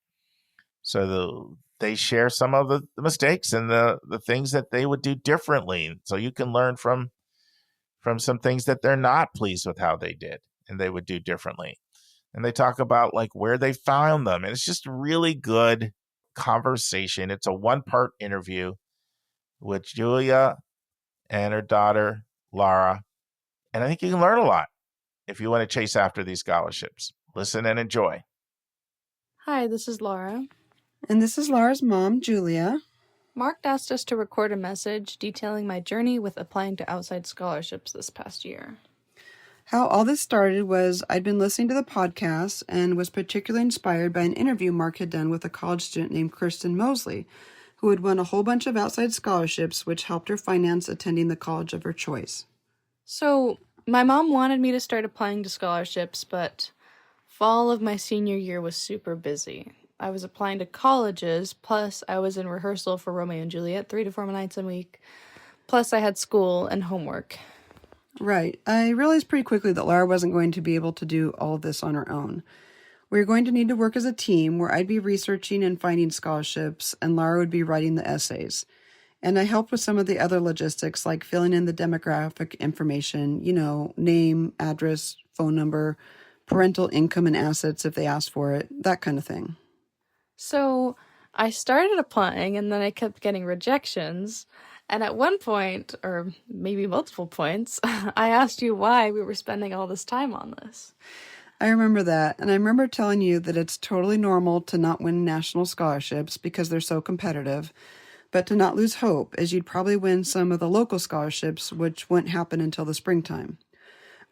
So they share some of the mistakes and the things that they would do differently. So you can learn from some things that they're not pleased with how they did and they would do differently. And they talk about like where they found them. And it's just a really good conversation. It's a 1-part interview with Julia and her daughter, Lara. And I think you can learn a lot if you want to chase after these scholarships. Listen and enjoy. Hi, this is Lara. And this is Lara's mom, Julia. Mark asked us to record a message detailing my journey with applying to outside scholarships this past year. How all this started was I'd been listening to the podcast and was particularly inspired by an interview Mark had done with a college student named Kristen Mosley, who had won a whole bunch of outside scholarships, which helped her finance attending the college of her choice. So, my mom wanted me to start applying to scholarships, but fall of my senior year was super busy. I was applying to colleges, plus I was in rehearsal for Romeo and Juliet 3 to 4 nights a week, plus I had school and homework. Right. I realized pretty quickly that Lara wasn't going to be able to do all of this on her own. We were going to need to work as a team where I'd be researching and finding scholarships and Lara would be writing the essays. And I helped with some of the other logistics like filling in the demographic information, name, address, phone number, parental income and assets if they asked for it, that kind of thing. So I started applying and then I kept getting rejections. And at one point, or maybe multiple points, I asked you why we were spending all this time on this. I remember that, and I remember telling you that it's totally normal to not win national scholarships because they're so competitive, but to not lose hope, as you'd probably win some of the local scholarships, which wouldn't happen until the springtime.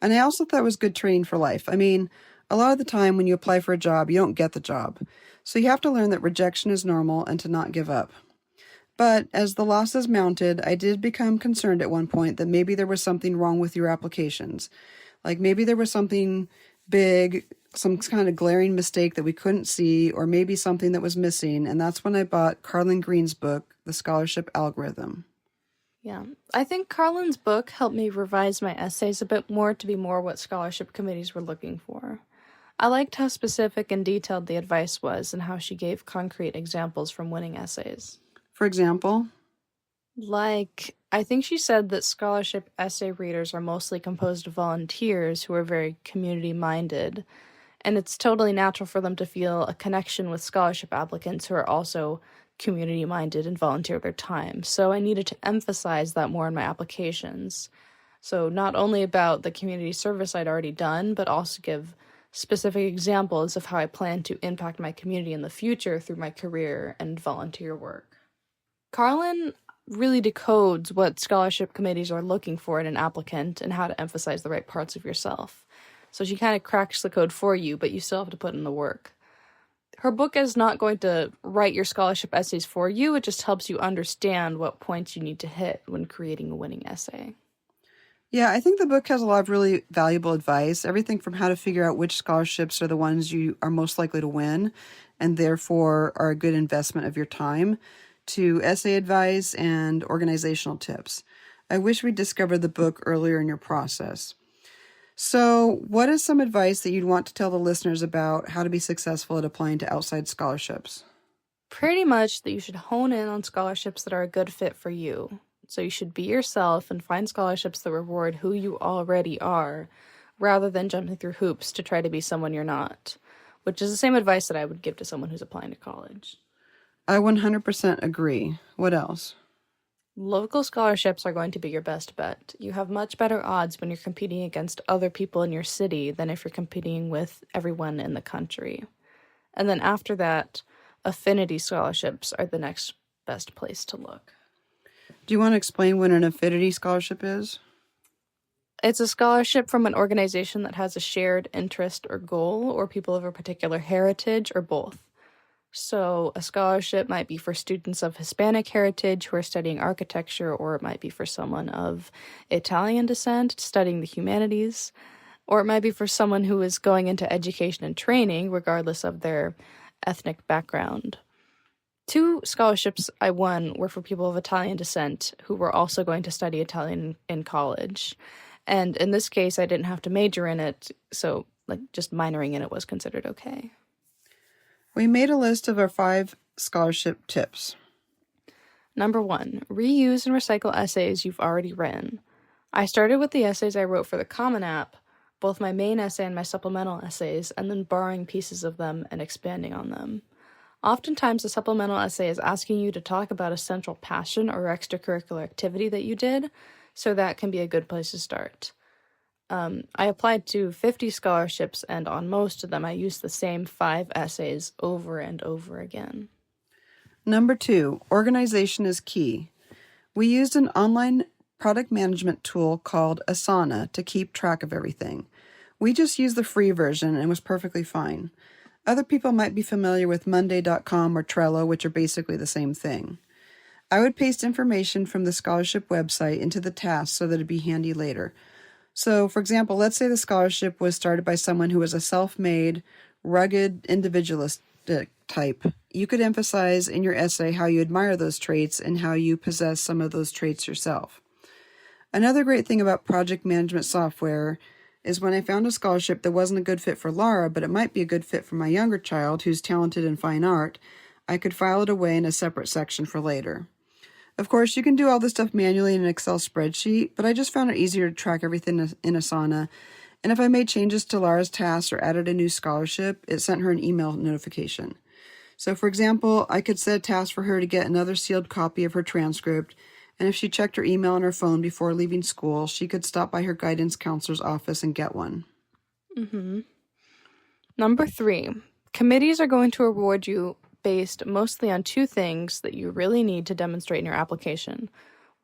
And I also thought it was good training for life. I mean, a lot of the time when you apply for a job, you don't get the job. So you have to learn that rejection is normal and to not give up. But as the losses mounted, I did become concerned at one point that maybe there was something wrong with your applications. Like maybe there was something big, some kind of glaring mistake that we couldn't see, or maybe something that was missing. And that's when I bought Carlin Green's book, The Scholarship Algorithm. Yeah, I think Carlin's book helped me revise my essays a bit more to be more what scholarship committees were looking for. I liked how specific and detailed the advice was and how she gave concrete examples from winning essays. For example? I think she said that scholarship essay readers are mostly composed of volunteers who are very community-minded, and it's totally natural for them to feel a connection with scholarship applicants who are also community-minded and volunteer their time. So I needed to emphasize that more in my applications. So not only about the community service I'd already done, but also give specific examples of how I plan to impact my community in the future through my career and volunteer work. Carlin really decodes what scholarship committees are looking for in an applicant and how to emphasize the right parts of yourself. So she kind of cracks the code for you, but you still have to put in the work. Her book is not going to write your scholarship essays for you, it just helps you understand what points you need to hit when creating a winning essay. Yeah, I think the book has a lot of really valuable advice, everything from how to figure out which scholarships are the ones you are most likely to win and therefore are a good investment of your time, to essay advice and organizational tips. I wish we'd discovered the book earlier in your process. So, what is some advice that you'd want to tell the listeners about how to be successful at applying to outside scholarships? Pretty much that you should hone in on scholarships that are a good fit for you. So you should be yourself and find scholarships that reward who you already are, rather than jumping through hoops to try to be someone you're not, which is the same advice that I would give to someone who's applying to college. I 100% agree. What else? Local scholarships are going to be your best bet. You have much better odds when you're competing against other people in your city than if you're competing with everyone in the country. And then after that, affinity scholarships are the next best place to look. Do you want to explain what an affinity scholarship is? It's a scholarship from an organization that has a shared interest or goal, or people of a particular heritage, or both. So a scholarship might be for students of Hispanic heritage who are studying architecture, or it might be for someone of Italian descent studying the humanities, or it might be for someone who is going into education and training, regardless of their ethnic background. 2 scholarships I won were for people of Italian descent who were also going to study Italian in college. And in this case, I didn't have to major in it, so just minoring in it was considered okay. We made a list of our 5 scholarship tips. Number 1, reuse and recycle essays you've already written. I started with the essays I wrote for the Common App, both my main essay and my supplemental essays, and then borrowing pieces of them and expanding on them. Oftentimes, a supplemental essay is asking you to talk about a central passion or extracurricular activity that you did, so that can be a good place to start. I applied to 50 scholarships, and on most of them, I used the same 5 essays over and over again. Number 2, organization is key. We used an online product management tool called Asana to keep track of everything. We just used the free version and it was perfectly fine. Other people might be familiar with Monday.com or Trello, which are basically the same thing. I would paste information from the scholarship website into the task so that it'd be handy later. So, for example, let's say the scholarship was started by someone who was a self-made, rugged, individualistic type. You could emphasize in your essay how you admire those traits and how you possess some of those traits yourself. Another great thing about project management software is when I found a scholarship that wasn't a good fit for Lara, but it might be a good fit for my younger child who's talented in fine art, I could file it away in a separate section for later. Of course, you can do all this stuff manually in an Excel spreadsheet, but I just found it easier to track everything in Asana, and if I made changes to Lara's tasks or added a new scholarship, it sent her an email notification. So, for example, I could set a task for her to get another sealed copy of her transcript, and if she checked her email on her phone before leaving school, she could stop by her guidance counselor's office and get one. Number 3, committees are going to reward you based mostly on 2 things that you really need to demonstrate in your application.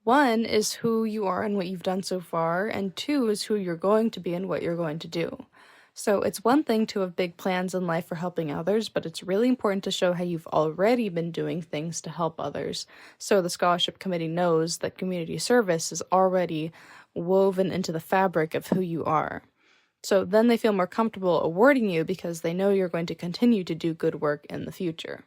1 is who you are and what you've done so far, and 2 is who you're going to be and what you're going to do. So it's one thing to have big plans in life for helping others, but it's really important to show how you've already been doing things to help others, so the scholarship committee knows that community service is already woven into the fabric of who you are. So then they feel more comfortable awarding you because they know you're going to continue to do good work in the future.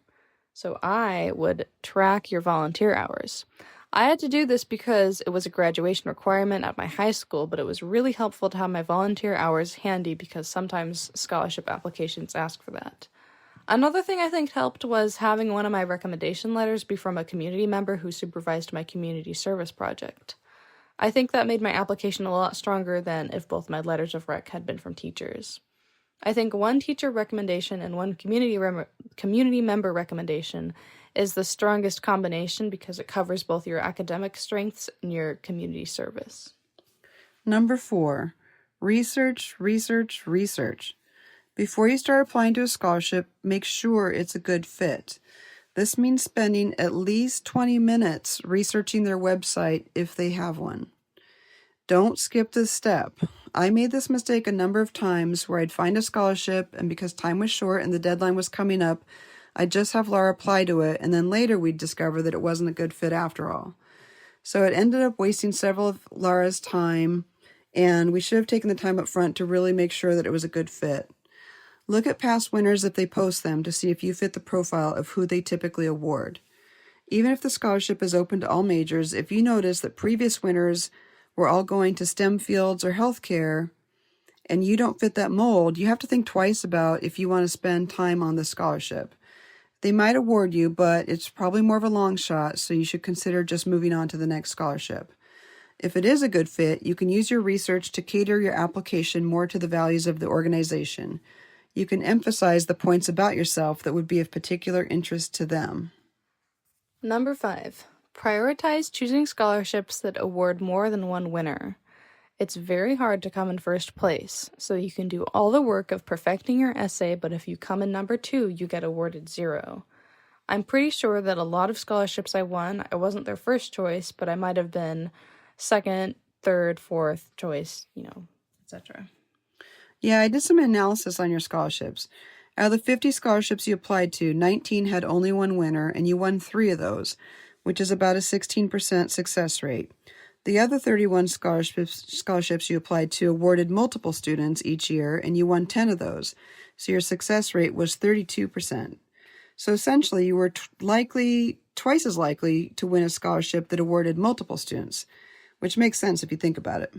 So I would track your volunteer hours. I had to do this because it was a graduation requirement at my high school, but it was really helpful to have my volunteer hours handy because sometimes scholarship applications ask for that. Another thing I think helped was having one of my recommendation letters be from a community member who supervised my community service project. I think that made my application a lot stronger than if both my letters of rec had been from teachers. I think one teacher recommendation and one community member recommendation is the strongest combination because it covers both your academic strengths and your community service. Number 4, research, research, research. Before you start applying to a scholarship, make sure it's a good fit. This means spending at least 20 minutes researching their website if they have one. Don't skip this step. I made this mistake a number of times where I'd find a scholarship, and because time was short and the deadline was coming up, I'd just have Lara apply to it, and then later we'd discover that it wasn't a good fit after all. So it ended up wasting several of Lara's time, and we should have taken the time up front to really make sure that it was a good fit. Look at past winners if they post them to see if you fit the profile of who they typically award. Even if the scholarship is open to all majors, if you notice that previous winners were all going to STEM fields or healthcare, and you don't fit that mold, you have to think twice about if you want to spend time on the scholarship. They might award you, but it's probably more of a long shot, so you should consider just moving on to the next scholarship. If it is a good fit, you can use your research to cater your application more to the values of the organization. You can emphasize the points about yourself that would be of particular interest to them. Number 5. Prioritize choosing scholarships that award more than one winner. It's very hard to come in first place, so you can do all the work of perfecting your essay, but if you come in number 2, you get awarded 0. I'm pretty sure that a lot of scholarships I won, I wasn't their first choice, but I might have been second, third, fourth choice, etc. Yeah, I did some analysis on your scholarships. Out of the 50 scholarships you applied to, 19 had only one winner, and you won 3 of those, which is about a 16% success rate. The other 31 scholarships you applied to awarded multiple students each year, and you won 10 of those, so your success rate was 32%. So essentially, you were twice as likely to win a scholarship that awarded multiple students, which makes sense if you think about it.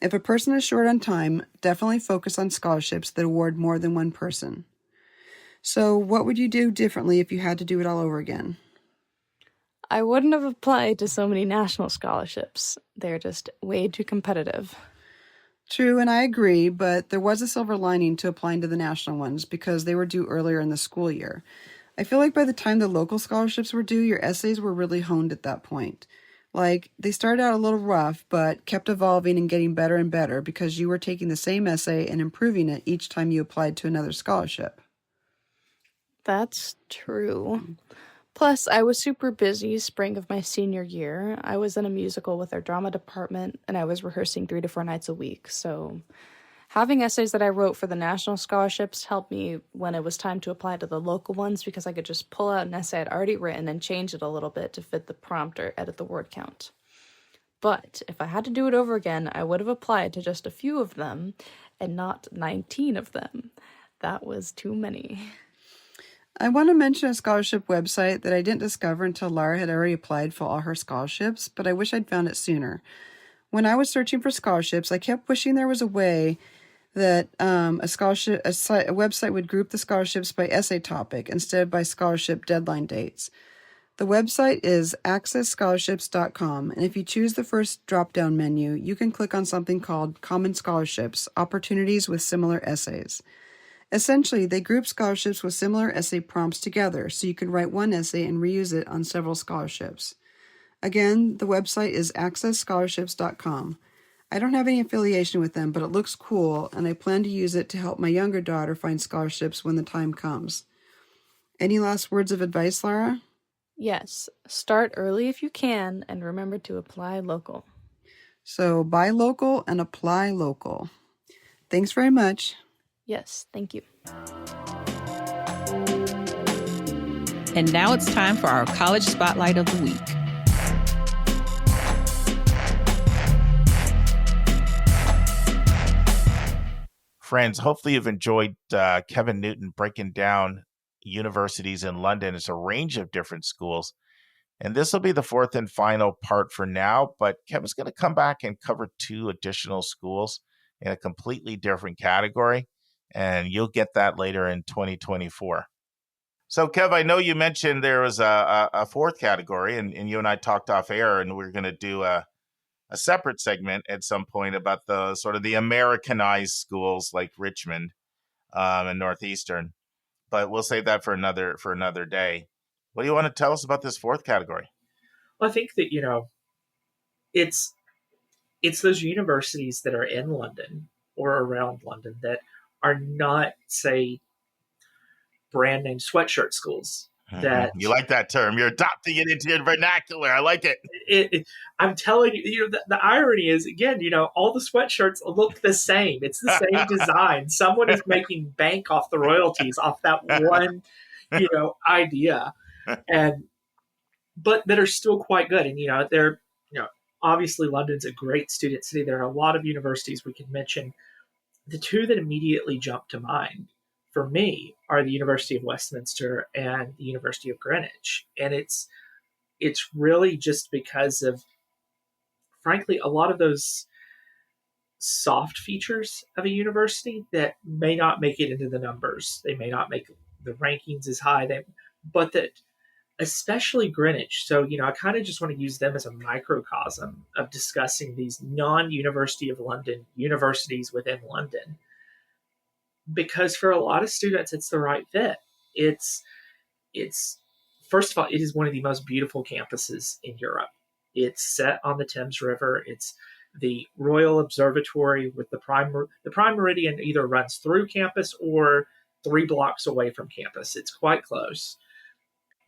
If a person is short on time, definitely focus on scholarships that award more than one person. So what would you do differently if you had to do it all over again? I wouldn't have applied to so many national scholarships. They're just way too competitive. True, and I agree, but there was a silver lining to applying to the national ones because they were due earlier in the school year. I feel like by the time the local scholarships were due, your essays were really honed at that point. Like, they started out a little rough, but kept evolving and getting better and better because you were taking the same essay and improving it each time you applied to another scholarship. That's true. Plus, I was super busy spring of my senior year. I was in a musical with our drama department, and I was rehearsing 3 to 4 nights a week. So having essays that I wrote for the national scholarships helped me when it was time to apply to the local ones because I could just pull out an essay I'd already written and change it a little bit to fit the prompt or edit the word count. But if I had to do it over again, I would have applied to just a few of them and not 19 of them. That was too many. I want to mention a scholarship website that I didn't discover until Lara had already applied for all her scholarships, but I wish I'd found it sooner. When I was searching for scholarships, I kept wishing there was a way that a website would group the scholarships by essay topic instead of by scholarship deadline dates. The website is accessscholarships.com, and if you choose the first drop-down menu, you can click on something called Common Scholarships, Opportunities with Similar Essays. Essentially, they group scholarships with similar essay prompts together, so you can write one essay and reuse it on several scholarships. Again, the website is accessscholarships.com. I don't have any affiliation with them, but it looks cool, and I plan to use it to help my younger daughter find scholarships when the time comes. Any last words of advice, Lara? Yes, start early if you can, and remember to apply local. So, buy local and apply local. Thanks very much. Yes, thank you. And now it's time for our College Spotlight of the Week. Friends, hopefully you've enjoyed Kevin Newton breaking down universities in London. It's a range of different schools. And this will be the fourth and final part for now, but Kevin's going to come back and cover 2 additional schools in a completely different category, and you'll get that later in 2024. So, Kev, I know you mentioned there was a fourth category, and you and I talked off air, and we're going to do a separate segment at some point about the sort of the Americanized schools like Richmond and Northeastern. But we'll save that for another day. What do you want to tell us about this fourth category? Well, I think that, it's those universities that are in London or around London that are not, say, brand name sweatshirt schools. That you like that term. You're adopting it into your vernacular. I like it. I'm telling you, the irony is, again, all the sweatshirts look the same. It's the same design. Someone is making bank off the royalties off that one, idea, but that are still quite good. And, they're, obviously London's a great student city. There are a lot of universities we can mention. The 2 that immediately jump to mind for me are the University of Westminster and the University of Greenwich. And it's really just because of, frankly, a lot of those soft features of a university that may not make it into the numbers. They may not make the rankings as high, but that especially Greenwich. So, I kind of just want to use them as a microcosm of discussing these non-University of London universities within London. Because for a lot of students, it's the right fit. It's first of all, it is one of the most beautiful campuses in Europe. It's set on the Thames River. It's the Royal Observatory with the prime meridian either runs through campus or 3 blocks away from campus. It's quite close.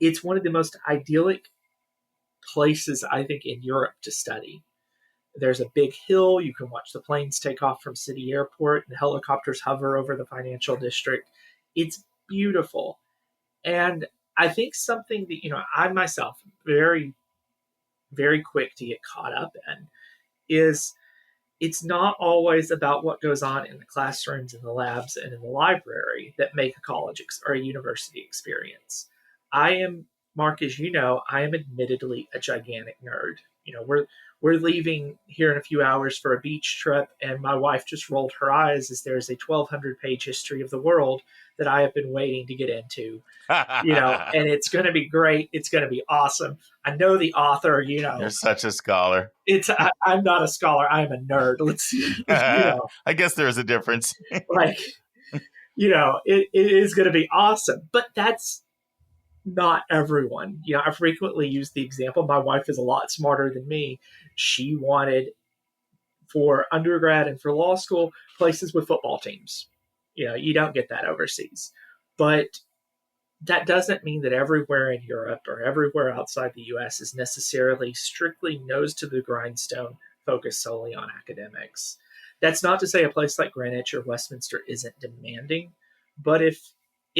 It's one of the most idyllic places, I think, in Europe to study. There's a big hill. You can watch the planes take off from City Airport and helicopters hover over the financial district. It's beautiful. And I think something that, I myself, very, very quick to get caught up in is it's not always about what goes on in the classrooms, in the labs, and in the library that make a college or a university experience. Mark, as you know, I am admittedly a gigantic nerd. We're leaving here in a few hours for a beach trip, and my wife just rolled her eyes as there's a 1,200-page history of the world that I have been waiting to get into. And it's going to be great. It's going to be awesome. I know the author. You're such a scholar. I'm not a scholar. I'm a nerd. I guess there's a difference. It is going to be awesome, but that's not everyone. I frequently use the example. My wife is a lot smarter than me. She wanted, for undergrad and for law school, places with football teams. You don't get that overseas. But that doesn't mean that everywhere in Europe or everywhere outside the US is necessarily strictly nose to the grindstone, focused solely on academics. That's not to say a place like Greenwich or Westminster isn't demanding, but if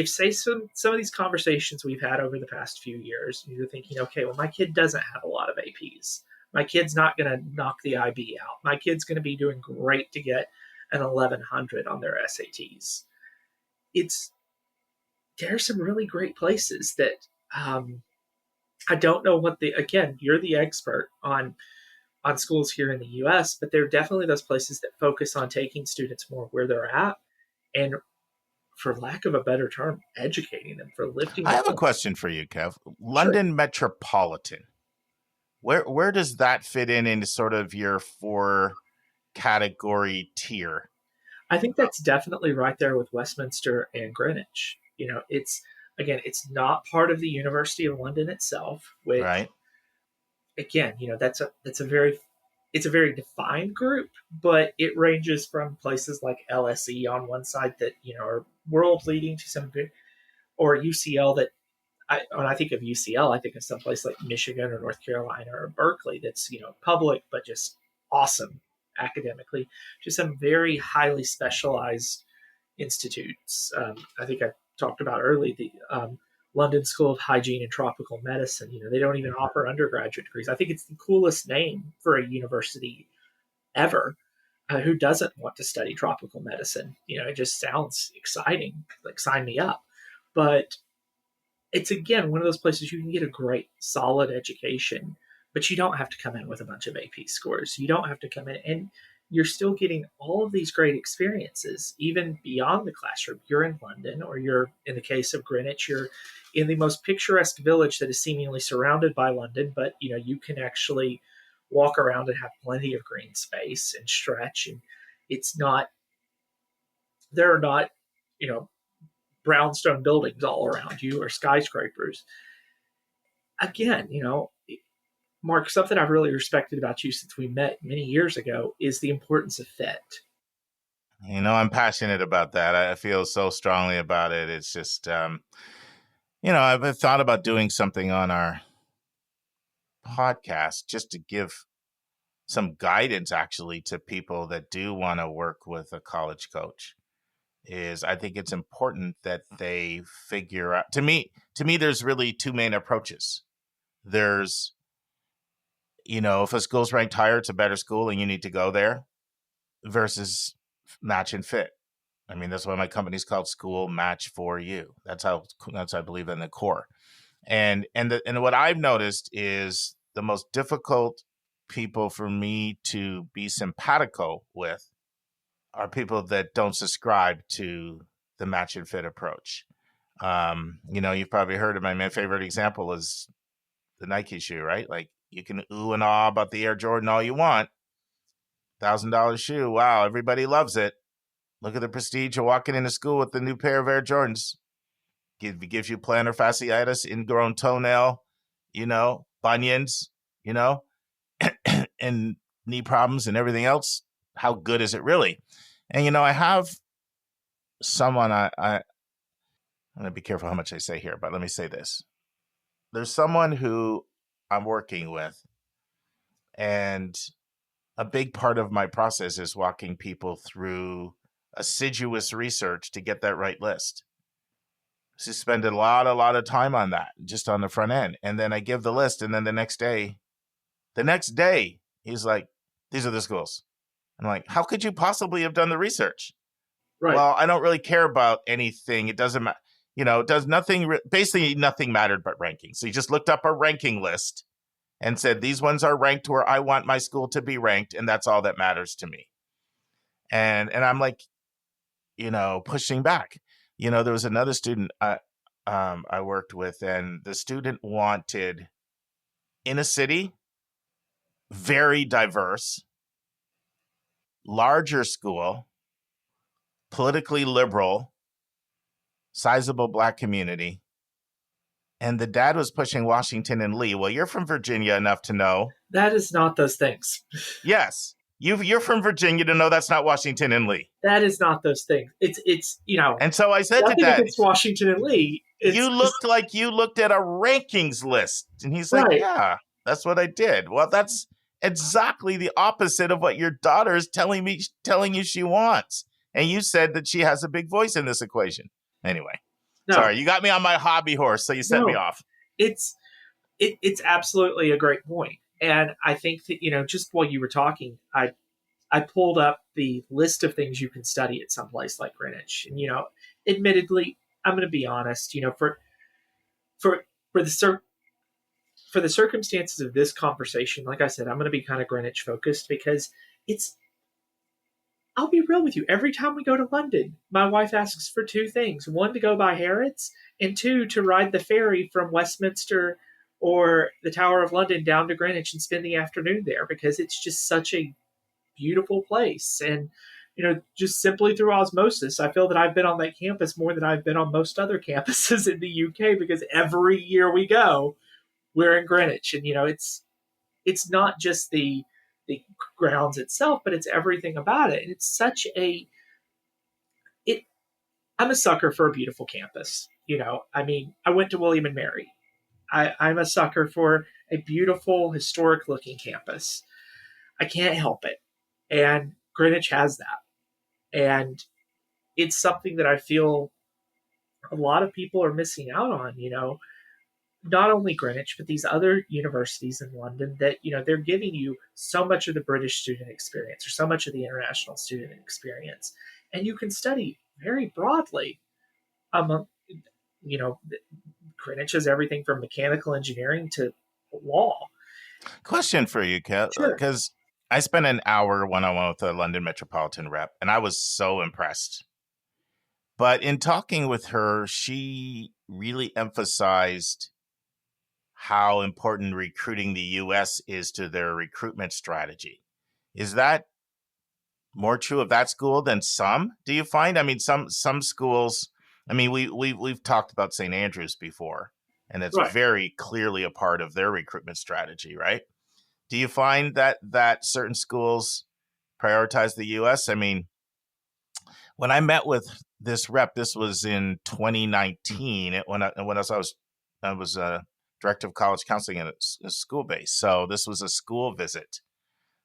say some of these conversations we've had over the past few years, you're thinking, okay, well, my kid doesn't have a lot of APs. My kid's not going to knock the IB out. My kid's going to be doing great to get an 1100 on their SATs. There are some really great places that I don't know again, you're the expert on schools here in the US, but there are definitely those places that focus on taking students more where they're at and, for lack of a better term, educating them, for lifting them. I have a question for you, Kev. London Sure. Metropolitan. Where does that fit into sort of your 4 category tier? I think that's definitely right there with Westminster and Greenwich. It's not part of the University of London itself, which, right. Again, it's a very defined group, but it ranges from places like LSE on one side that, are world leading to some, or UCL that, when I think of UCL, I think of someplace like Michigan or North Carolina or Berkeley that's, public, but just awesome academically, to some very highly specialized institutes. I think I talked about early the London School of Hygiene and Tropical Medicine. They don't even offer undergraduate degrees. I think it's the coolest name for a university ever. Who doesn't want to study tropical medicine? It just sounds exciting. Like, sign me up. But it's, again, one of those places you can get a great, solid education, but you don't have to come in with a bunch of AP scores. You don't have to come in, and you're still getting all of these great experiences, even beyond the classroom. You're in London, or you're, in the case of Greenwich, you're in the most picturesque village that is seemingly surrounded by London, but you can actually walk around and have plenty of green space and stretch, and it's not there are not you know brownstone buildings all around you or skyscrapers. Again, Mark, something I've really respected about you since we met many years ago is the importance of fit. I'm passionate about that. I feel so strongly about it. It's just, I've thought about doing something on our podcast just to give some guidance actually to people that do want to work with a college coach. I think it's important that they figure out, to me, there's really two main approaches. There's, if a school's ranked higher, it's a better school and you need to go there, versus match and fit. I mean, that's why my company's called School Match for You. That's I believe in the core. And what I've noticed is the most difficult people for me to be simpatico with are people that don't subscribe to the match and fit approach. You've probably heard of my favorite example is the Nike shoe, right? Like, you can ooh and ah about the Air Jordan all you want. $1,000 shoe. Wow, everybody loves it. Look at the prestige of walking into school with the new pair of Air Jordans. Gives you plantar fasciitis, ingrown toenail, bunions, and knee problems and everything else. How good is it really? And, I have someone, I'm going to be careful how much I say here, but let me say this. There's someone who I'm working with, and a big part of my process is walking people through assiduous research to get that right list. So spend a lot of time on that, just on the front end. And then I give the list, and then the next day, he's like, these are the schools. I'm like, how could you possibly have done the research? Right. Well, I don't really care about anything. It doesn't matter. It does nothing. Basically, nothing mattered but ranking. So he just looked up a ranking list and said, these ones are ranked where I want my school to be ranked, and that's all that matters to me. And I'm like, pushing back. There was another student I worked with, and the student wanted, in a city, very diverse, larger school, politically liberal, sizable Black community. And the dad was pushing Washington and Lee. Well, you're from Virginia enough to know. That is not those things. Yes. You're from Virginia to know that's not Washington and Lee. That is not those things. It's And so I said to Dad, against Washington and Lee. You looked like you looked at a rankings list. And he's like, right. Yeah, that's what I did. Well, that's exactly the opposite of what your daughter is telling you she wants. And you said that she has a big voice in this equation. Anyway, sorry, you got me on my hobby horse, so you set me off. It's absolutely a great point. And I think that, just while you were talking, I pulled up the list of things you can study at some place like Greenwich. And, admittedly, I'm going to be honest, for the circumstances of this conversation, like I said, I'm going to be kind of Greenwich focused because I'll be real with you. Every time we go to London, my wife asks for two things. One, to go by Harrods, and two, to ride the ferry from Westminster or the Tower of London down to Greenwich and spend the afternoon there, because it's just such a beautiful place. And, just simply through osmosis, I feel that I've been on that campus more than I've been on most other campuses in the UK, because every year we go, we're in Greenwich. And, it's not just the grounds itself, but it's everything about it. And it's such I'm a sucker for a beautiful campus. I went to William and Mary. I'm a sucker for a beautiful, historic looking campus. I can't help it. And Greenwich has that. And it's something that I feel a lot of people are missing out on, not only Greenwich, but these other universities in London that, they're giving you so much of the British student experience or so much of the international student experience. And you can study very broadly among, Greenwich has everything from mechanical engineering to law. Question for you, Sure. because I spent an hour one-on-one with a London Metropolitan rep, and I was so impressed. But in talking with her, she really emphasized how important recruiting the U.S. is to their recruitment strategy. Is that more true of that school than some? Do you find? I mean, some schools. I mean, we've talked about St. Andrews before, and it's Right. very clearly a part of their recruitment strategy, right? Do you find that certain schools prioritize the U.S.? I mean, when I met with this rep, this was in 2019. When I was director of college counseling at a school base. So this was a school visit.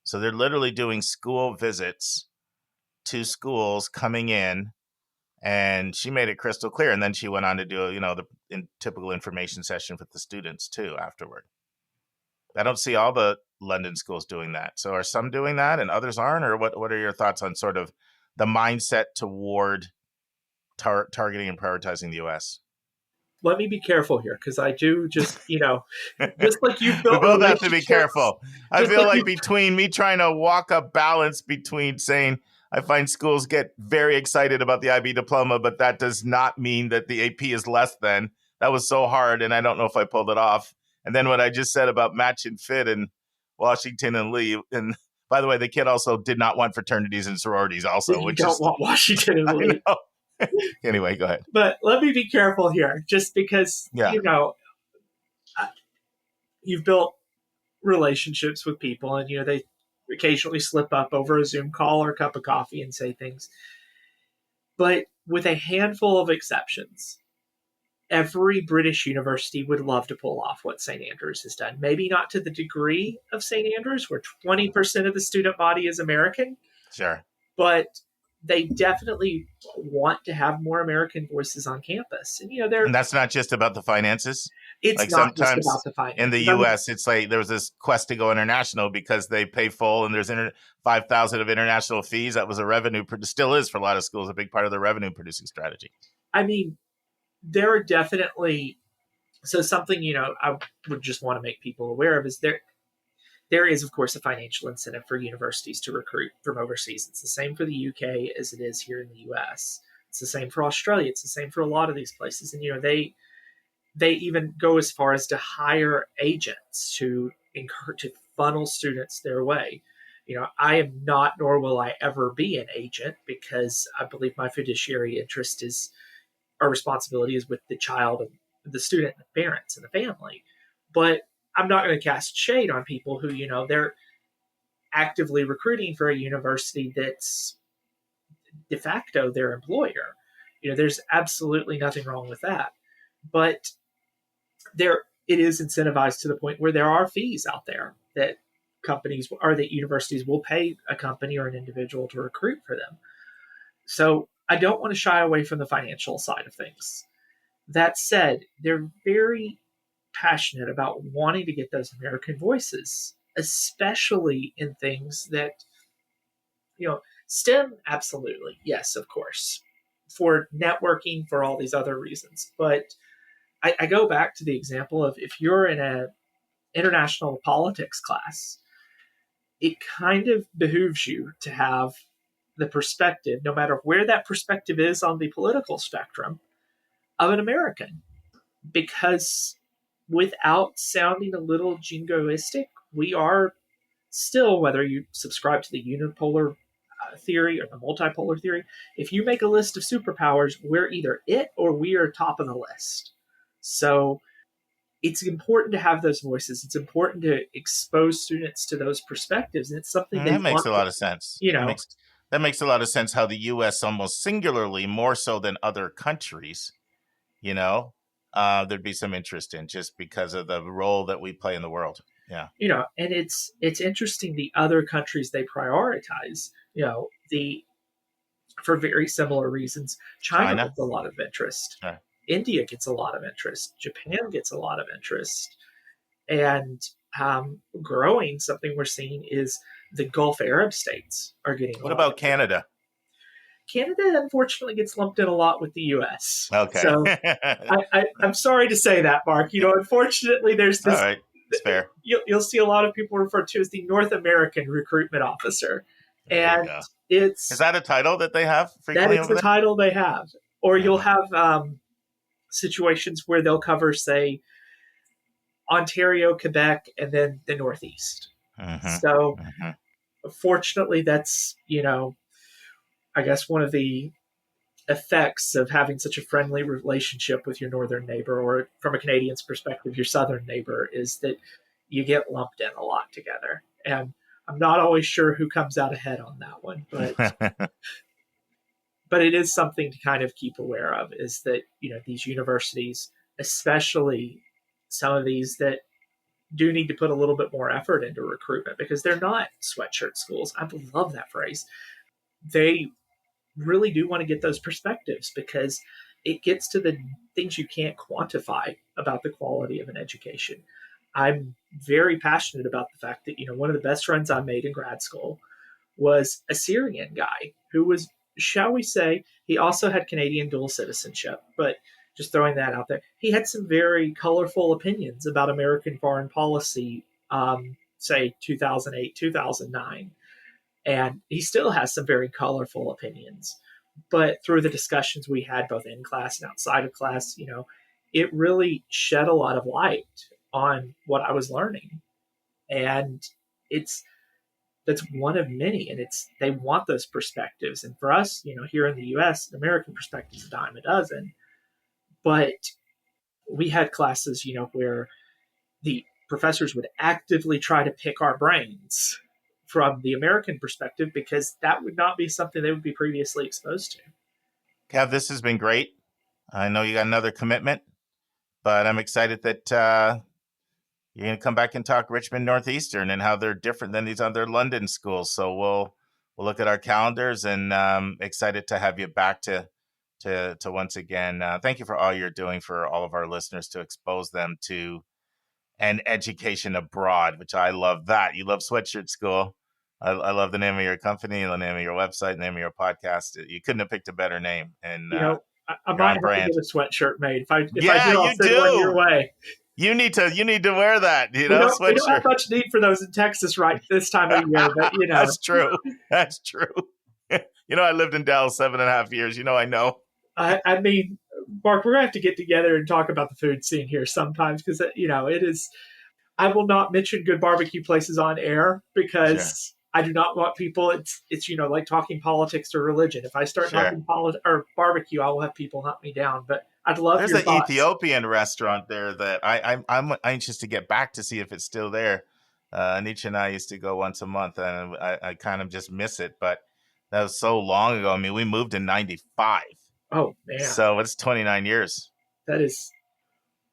So they're literally doing school visits to schools coming in, and she made it crystal clear. And then she went on to do, the typical information session with the students too afterward. I don't see all the London schools doing that. So are some doing that and others aren't? Or what are your thoughts on sort of the mindset toward targeting and prioritizing the U.S.? Let me be careful here, because I do just, just like you've We built both have to be relationships. careful. I just feel like like you- between me trying to walk a balance between saying I find schools get very excited about the IB diploma, but that does not mean that the AP is less than. That was so hard, and I don't know if I pulled it off. And then what I just said about match and fit in Washington and Lee. And by the way, the kid also did not want fraternities and sororities also, you which don't is want Washington and I Lee. know. Anyway, go ahead. But let me be careful here, just because, Yeah. You've built relationships with people, and, they occasionally slip up over a Zoom call or a cup of coffee and say things. But with a handful of exceptions, every British university would love to pull off what St. Andrews has done. Maybe not to the degree of St. Andrews, where 20% of the student body is American. Sure. But they definitely want to have more American voices on campus. And, And that's not just about the finances. It's like not just sometimes about the finances. in the U.S., it's like there was this quest to go international because they pay full, and there's $5,000 of international fees. That was a revenue, still is for a lot of schools, a big part of their revenue producing strategy. I mean, there are definitely, so something, I would just want to make people aware of is there is, of course, a financial incentive for universities to recruit from overseas. It's the same for the UK as it is here in the US. It's the same for Australia. It's the same for a lot of these places. And, they even go as far as to hire agents to funnel students their way. I am not, nor will I ever be an agent, because I believe my fiduciary interest is, our responsibility is with the child and the student and the parents and the family. But I'm not going to cast shade on people who, they're actively recruiting for a university that's de facto their employer. There's absolutely nothing wrong with that. But it is incentivized to the point where there are fees out there that companies or that universities will pay a company or an individual to recruit for them. So I don't want to shy away from the financial side of things. That said, they're very passionate about wanting to get those American voices, especially in things that, STEM, absolutely. Yes, of course. For networking, for all these other reasons. But I go back to the example of, if you're in an international politics class, it kind of behooves you to have the perspective, no matter where that perspective is on the political spectrum, of an American. Because without sounding a little jingoistic, we are still, whether you subscribe to the unipolar theory or the multipolar theory, if you make a list of superpowers, we're either it or we are top of the list. So it's important to have those voices. It's important to expose students to those perspectives. And it's something that makes a lot of sense. That makes a lot of sense how the U.S. almost singularly, more so than other countries, there'd be some interest in, just because of the role that we play in the world. Yeah. And it's interesting, the other countries they prioritize, for very similar reasons. China gets a lot of interest. Sure. India gets a lot of interest. Japan gets a lot of interest. And growing, something we're seeing is the Gulf Arab states are getting. What about Canada? Canada unfortunately gets lumped in a lot with the U.S. Okay. So I'm sorry to say that, Mark. Unfortunately, there's All this. right. It's fair. You'll see a lot of people referred to as the North American Recruitment Officer, There you and go. is that a title that they have that frequently is over the there? title they have. Or you'll have situations where they'll cover, say, Ontario, Quebec, and then the Northeast. So, fortunately, that's, I guess one of the effects of having such a friendly relationship with your northern neighbor, or from a Canadian's perspective, your southern neighbor, is that you get lumped in a lot together. And I'm not always sure who comes out ahead on that one, but it is something to kind of keep aware of, is that, these universities, especially some of these that do need to put a little bit more effort into recruitment, because they're not sweatshirt schools. I love that phrase. They really do want to get those perspectives, because it gets to the things you can't quantify about the quality of an education. I'm very passionate about the fact that, one of the best friends I made in grad school was a Syrian guy who was, shall we say, he also had Canadian dual citizenship, but just throwing that out there, he had some very colorful opinions about American foreign policy, say 2008, 2009. And he still has some very colorful opinions. But through the discussions we had both in class and outside of class, it really shed a lot of light on what I was learning. And that's one of many. And they want those perspectives. And for us, here in the US, the American perspective is a dime a dozen. But we had classes, where the professors would actively try to pick our brains from the American perspective, because that would not be something they would be previously exposed to. Kev, this has been great. I know you got another commitment, but I'm excited that you're going to come back and talk Richmond Northeastern and how they're different than these other London schools. So we'll look at our calendars, and excited to have you back to once again. Thank you for all you're doing for all of our listeners to expose them to an education abroad, which I love that. You love Sweatshirt School. I love the name of your company, the name of your website, the name of your podcast. You couldn't have picked a better name. And I might have to get a sweatshirt made. If I do, I'll send one your way. You need to wear that. We don't have much need for those in Texas right this time of year, but That's true. That's true. I lived in Dallas 7.5 years. I know. I mean, Mark, we're gonna have to get together and talk about the food scene here sometimes, because it is. I will not mention good barbecue places on air, because I do not want people. It's like talking politics or religion. If I start talking or barbecue, I will have people hunt me down. But I'd love There's your an thoughts. Ethiopian restaurant there that I'm anxious to get back to see if it's still there. Nietzsche and I used to go once a month, and I kind of just miss it. But that was so long ago. I mean, we moved in '95. Oh man! So it's 29 years. That is.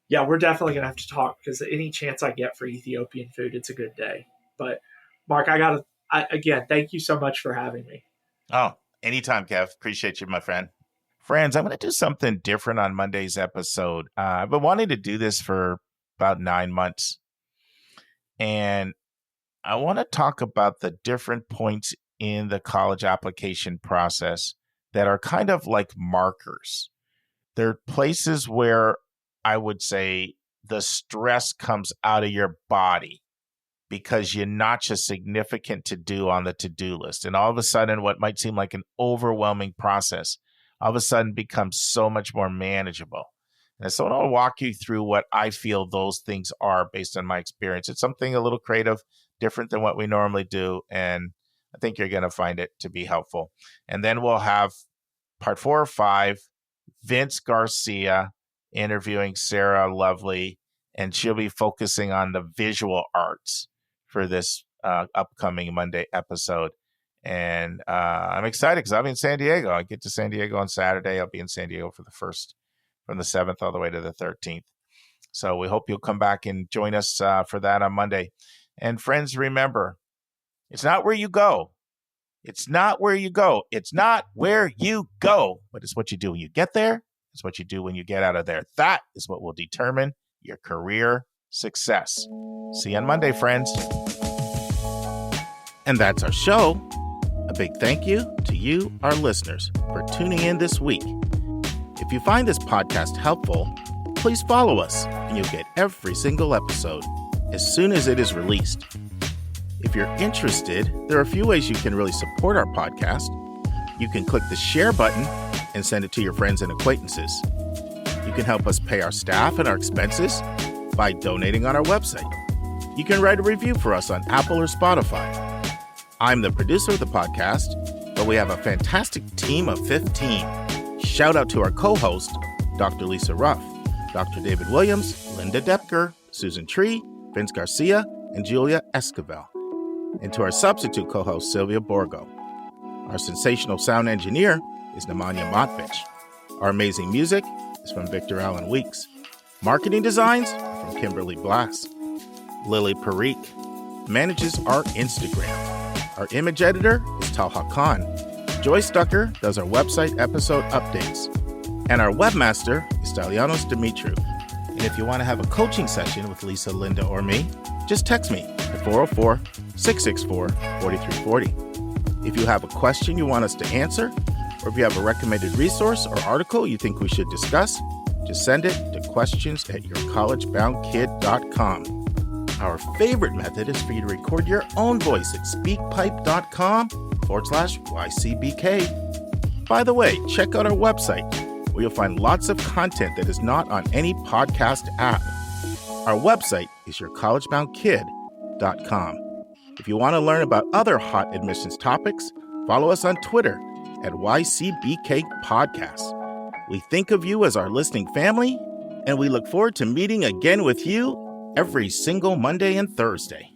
Yeah, we're definitely gonna have to talk, because any chance I get for Ethiopian food, it's a good day. But Mark, again, thank you so much for having me. Oh, anytime, Kev. Appreciate you, my friend. Friends, I'm going to do something different on Monday's episode. I've been wanting to do this for about 9 months. And I want to talk about the different points in the college application process that are kind of like markers. They're places where I would say the stress comes out of your body, because you notch a significant to-do on the to-do list. And all of a sudden, what might seem like an overwhelming process, all of a sudden becomes so much more manageable. And so I'll walk you through what I feel those things are based on my experience. It's something a little creative, different than what we normally do. And I think you're going to find it to be helpful. And then we'll have part 4 or 5, Vince Garcia interviewing Sarah Lovely, and she'll be focusing on the visual arts for this upcoming Monday episode. And I'm excited because I'm in San Diego. I get to San Diego on Saturday. I'll be in San Diego for the 1st, from the 7th all the way to the 13th. So we hope you'll come back and join us for that on Monday. And friends, remember, it's not where you go. It's not where you go. It's not where you go, but it's what you do when you get there. It's what you do when you get out of there. That is what will determine your career success. See you on Monday, friends. And that's our show. A big thank you to you, our listeners, for tuning in this week. If you find this podcast helpful, please follow us and you'll get every single episode as soon as it is released. If you're interested, there are a few ways you can really support our podcast. You can click the share button and send it to your friends and acquaintances. You can help us pay our staff and our expenses by donating on our website. You can write a review for us on Apple or Spotify. I'm the producer of the podcast, but we have a fantastic team of 15. Shout out to our co-host, Dr. Lisa Ruff, Dr. David Williams, Linda Depker, Susan Tree, Vince Garcia, and Julia Esquivel. And to our substitute co-host, Sylvia Borgo. Our sensational sound engineer is Nemanja Motvich. Our amazing music is from Victor Allen Weeks. Marketing designs are from Kimberly Blass. Lily Parikh manages our Instagram. Our image editor is Talha Khan. Joyce Ducker does our website episode updates. And our webmaster is Stylianos Dimitriou. And if you want to have a coaching session with Lisa, Linda, or me, just text me at 404-664-4340. If you have a question you want us to answer, or if you have a recommended resource or article you think we should discuss, just send it to questions@yourcollegeboundkid.com. Our favorite method is for you to record your own voice at speakpipe.com/YCBK. By the way, check out our website, where you'll find lots of content that is not on any podcast app. Our website is yourcollegeboundkid.com. If you want to learn about other hot admissions topics, follow us on Twitter at YCBK Podcasts. We think of you as our listening family, and we look forward to meeting again with you every single Monday and Thursday.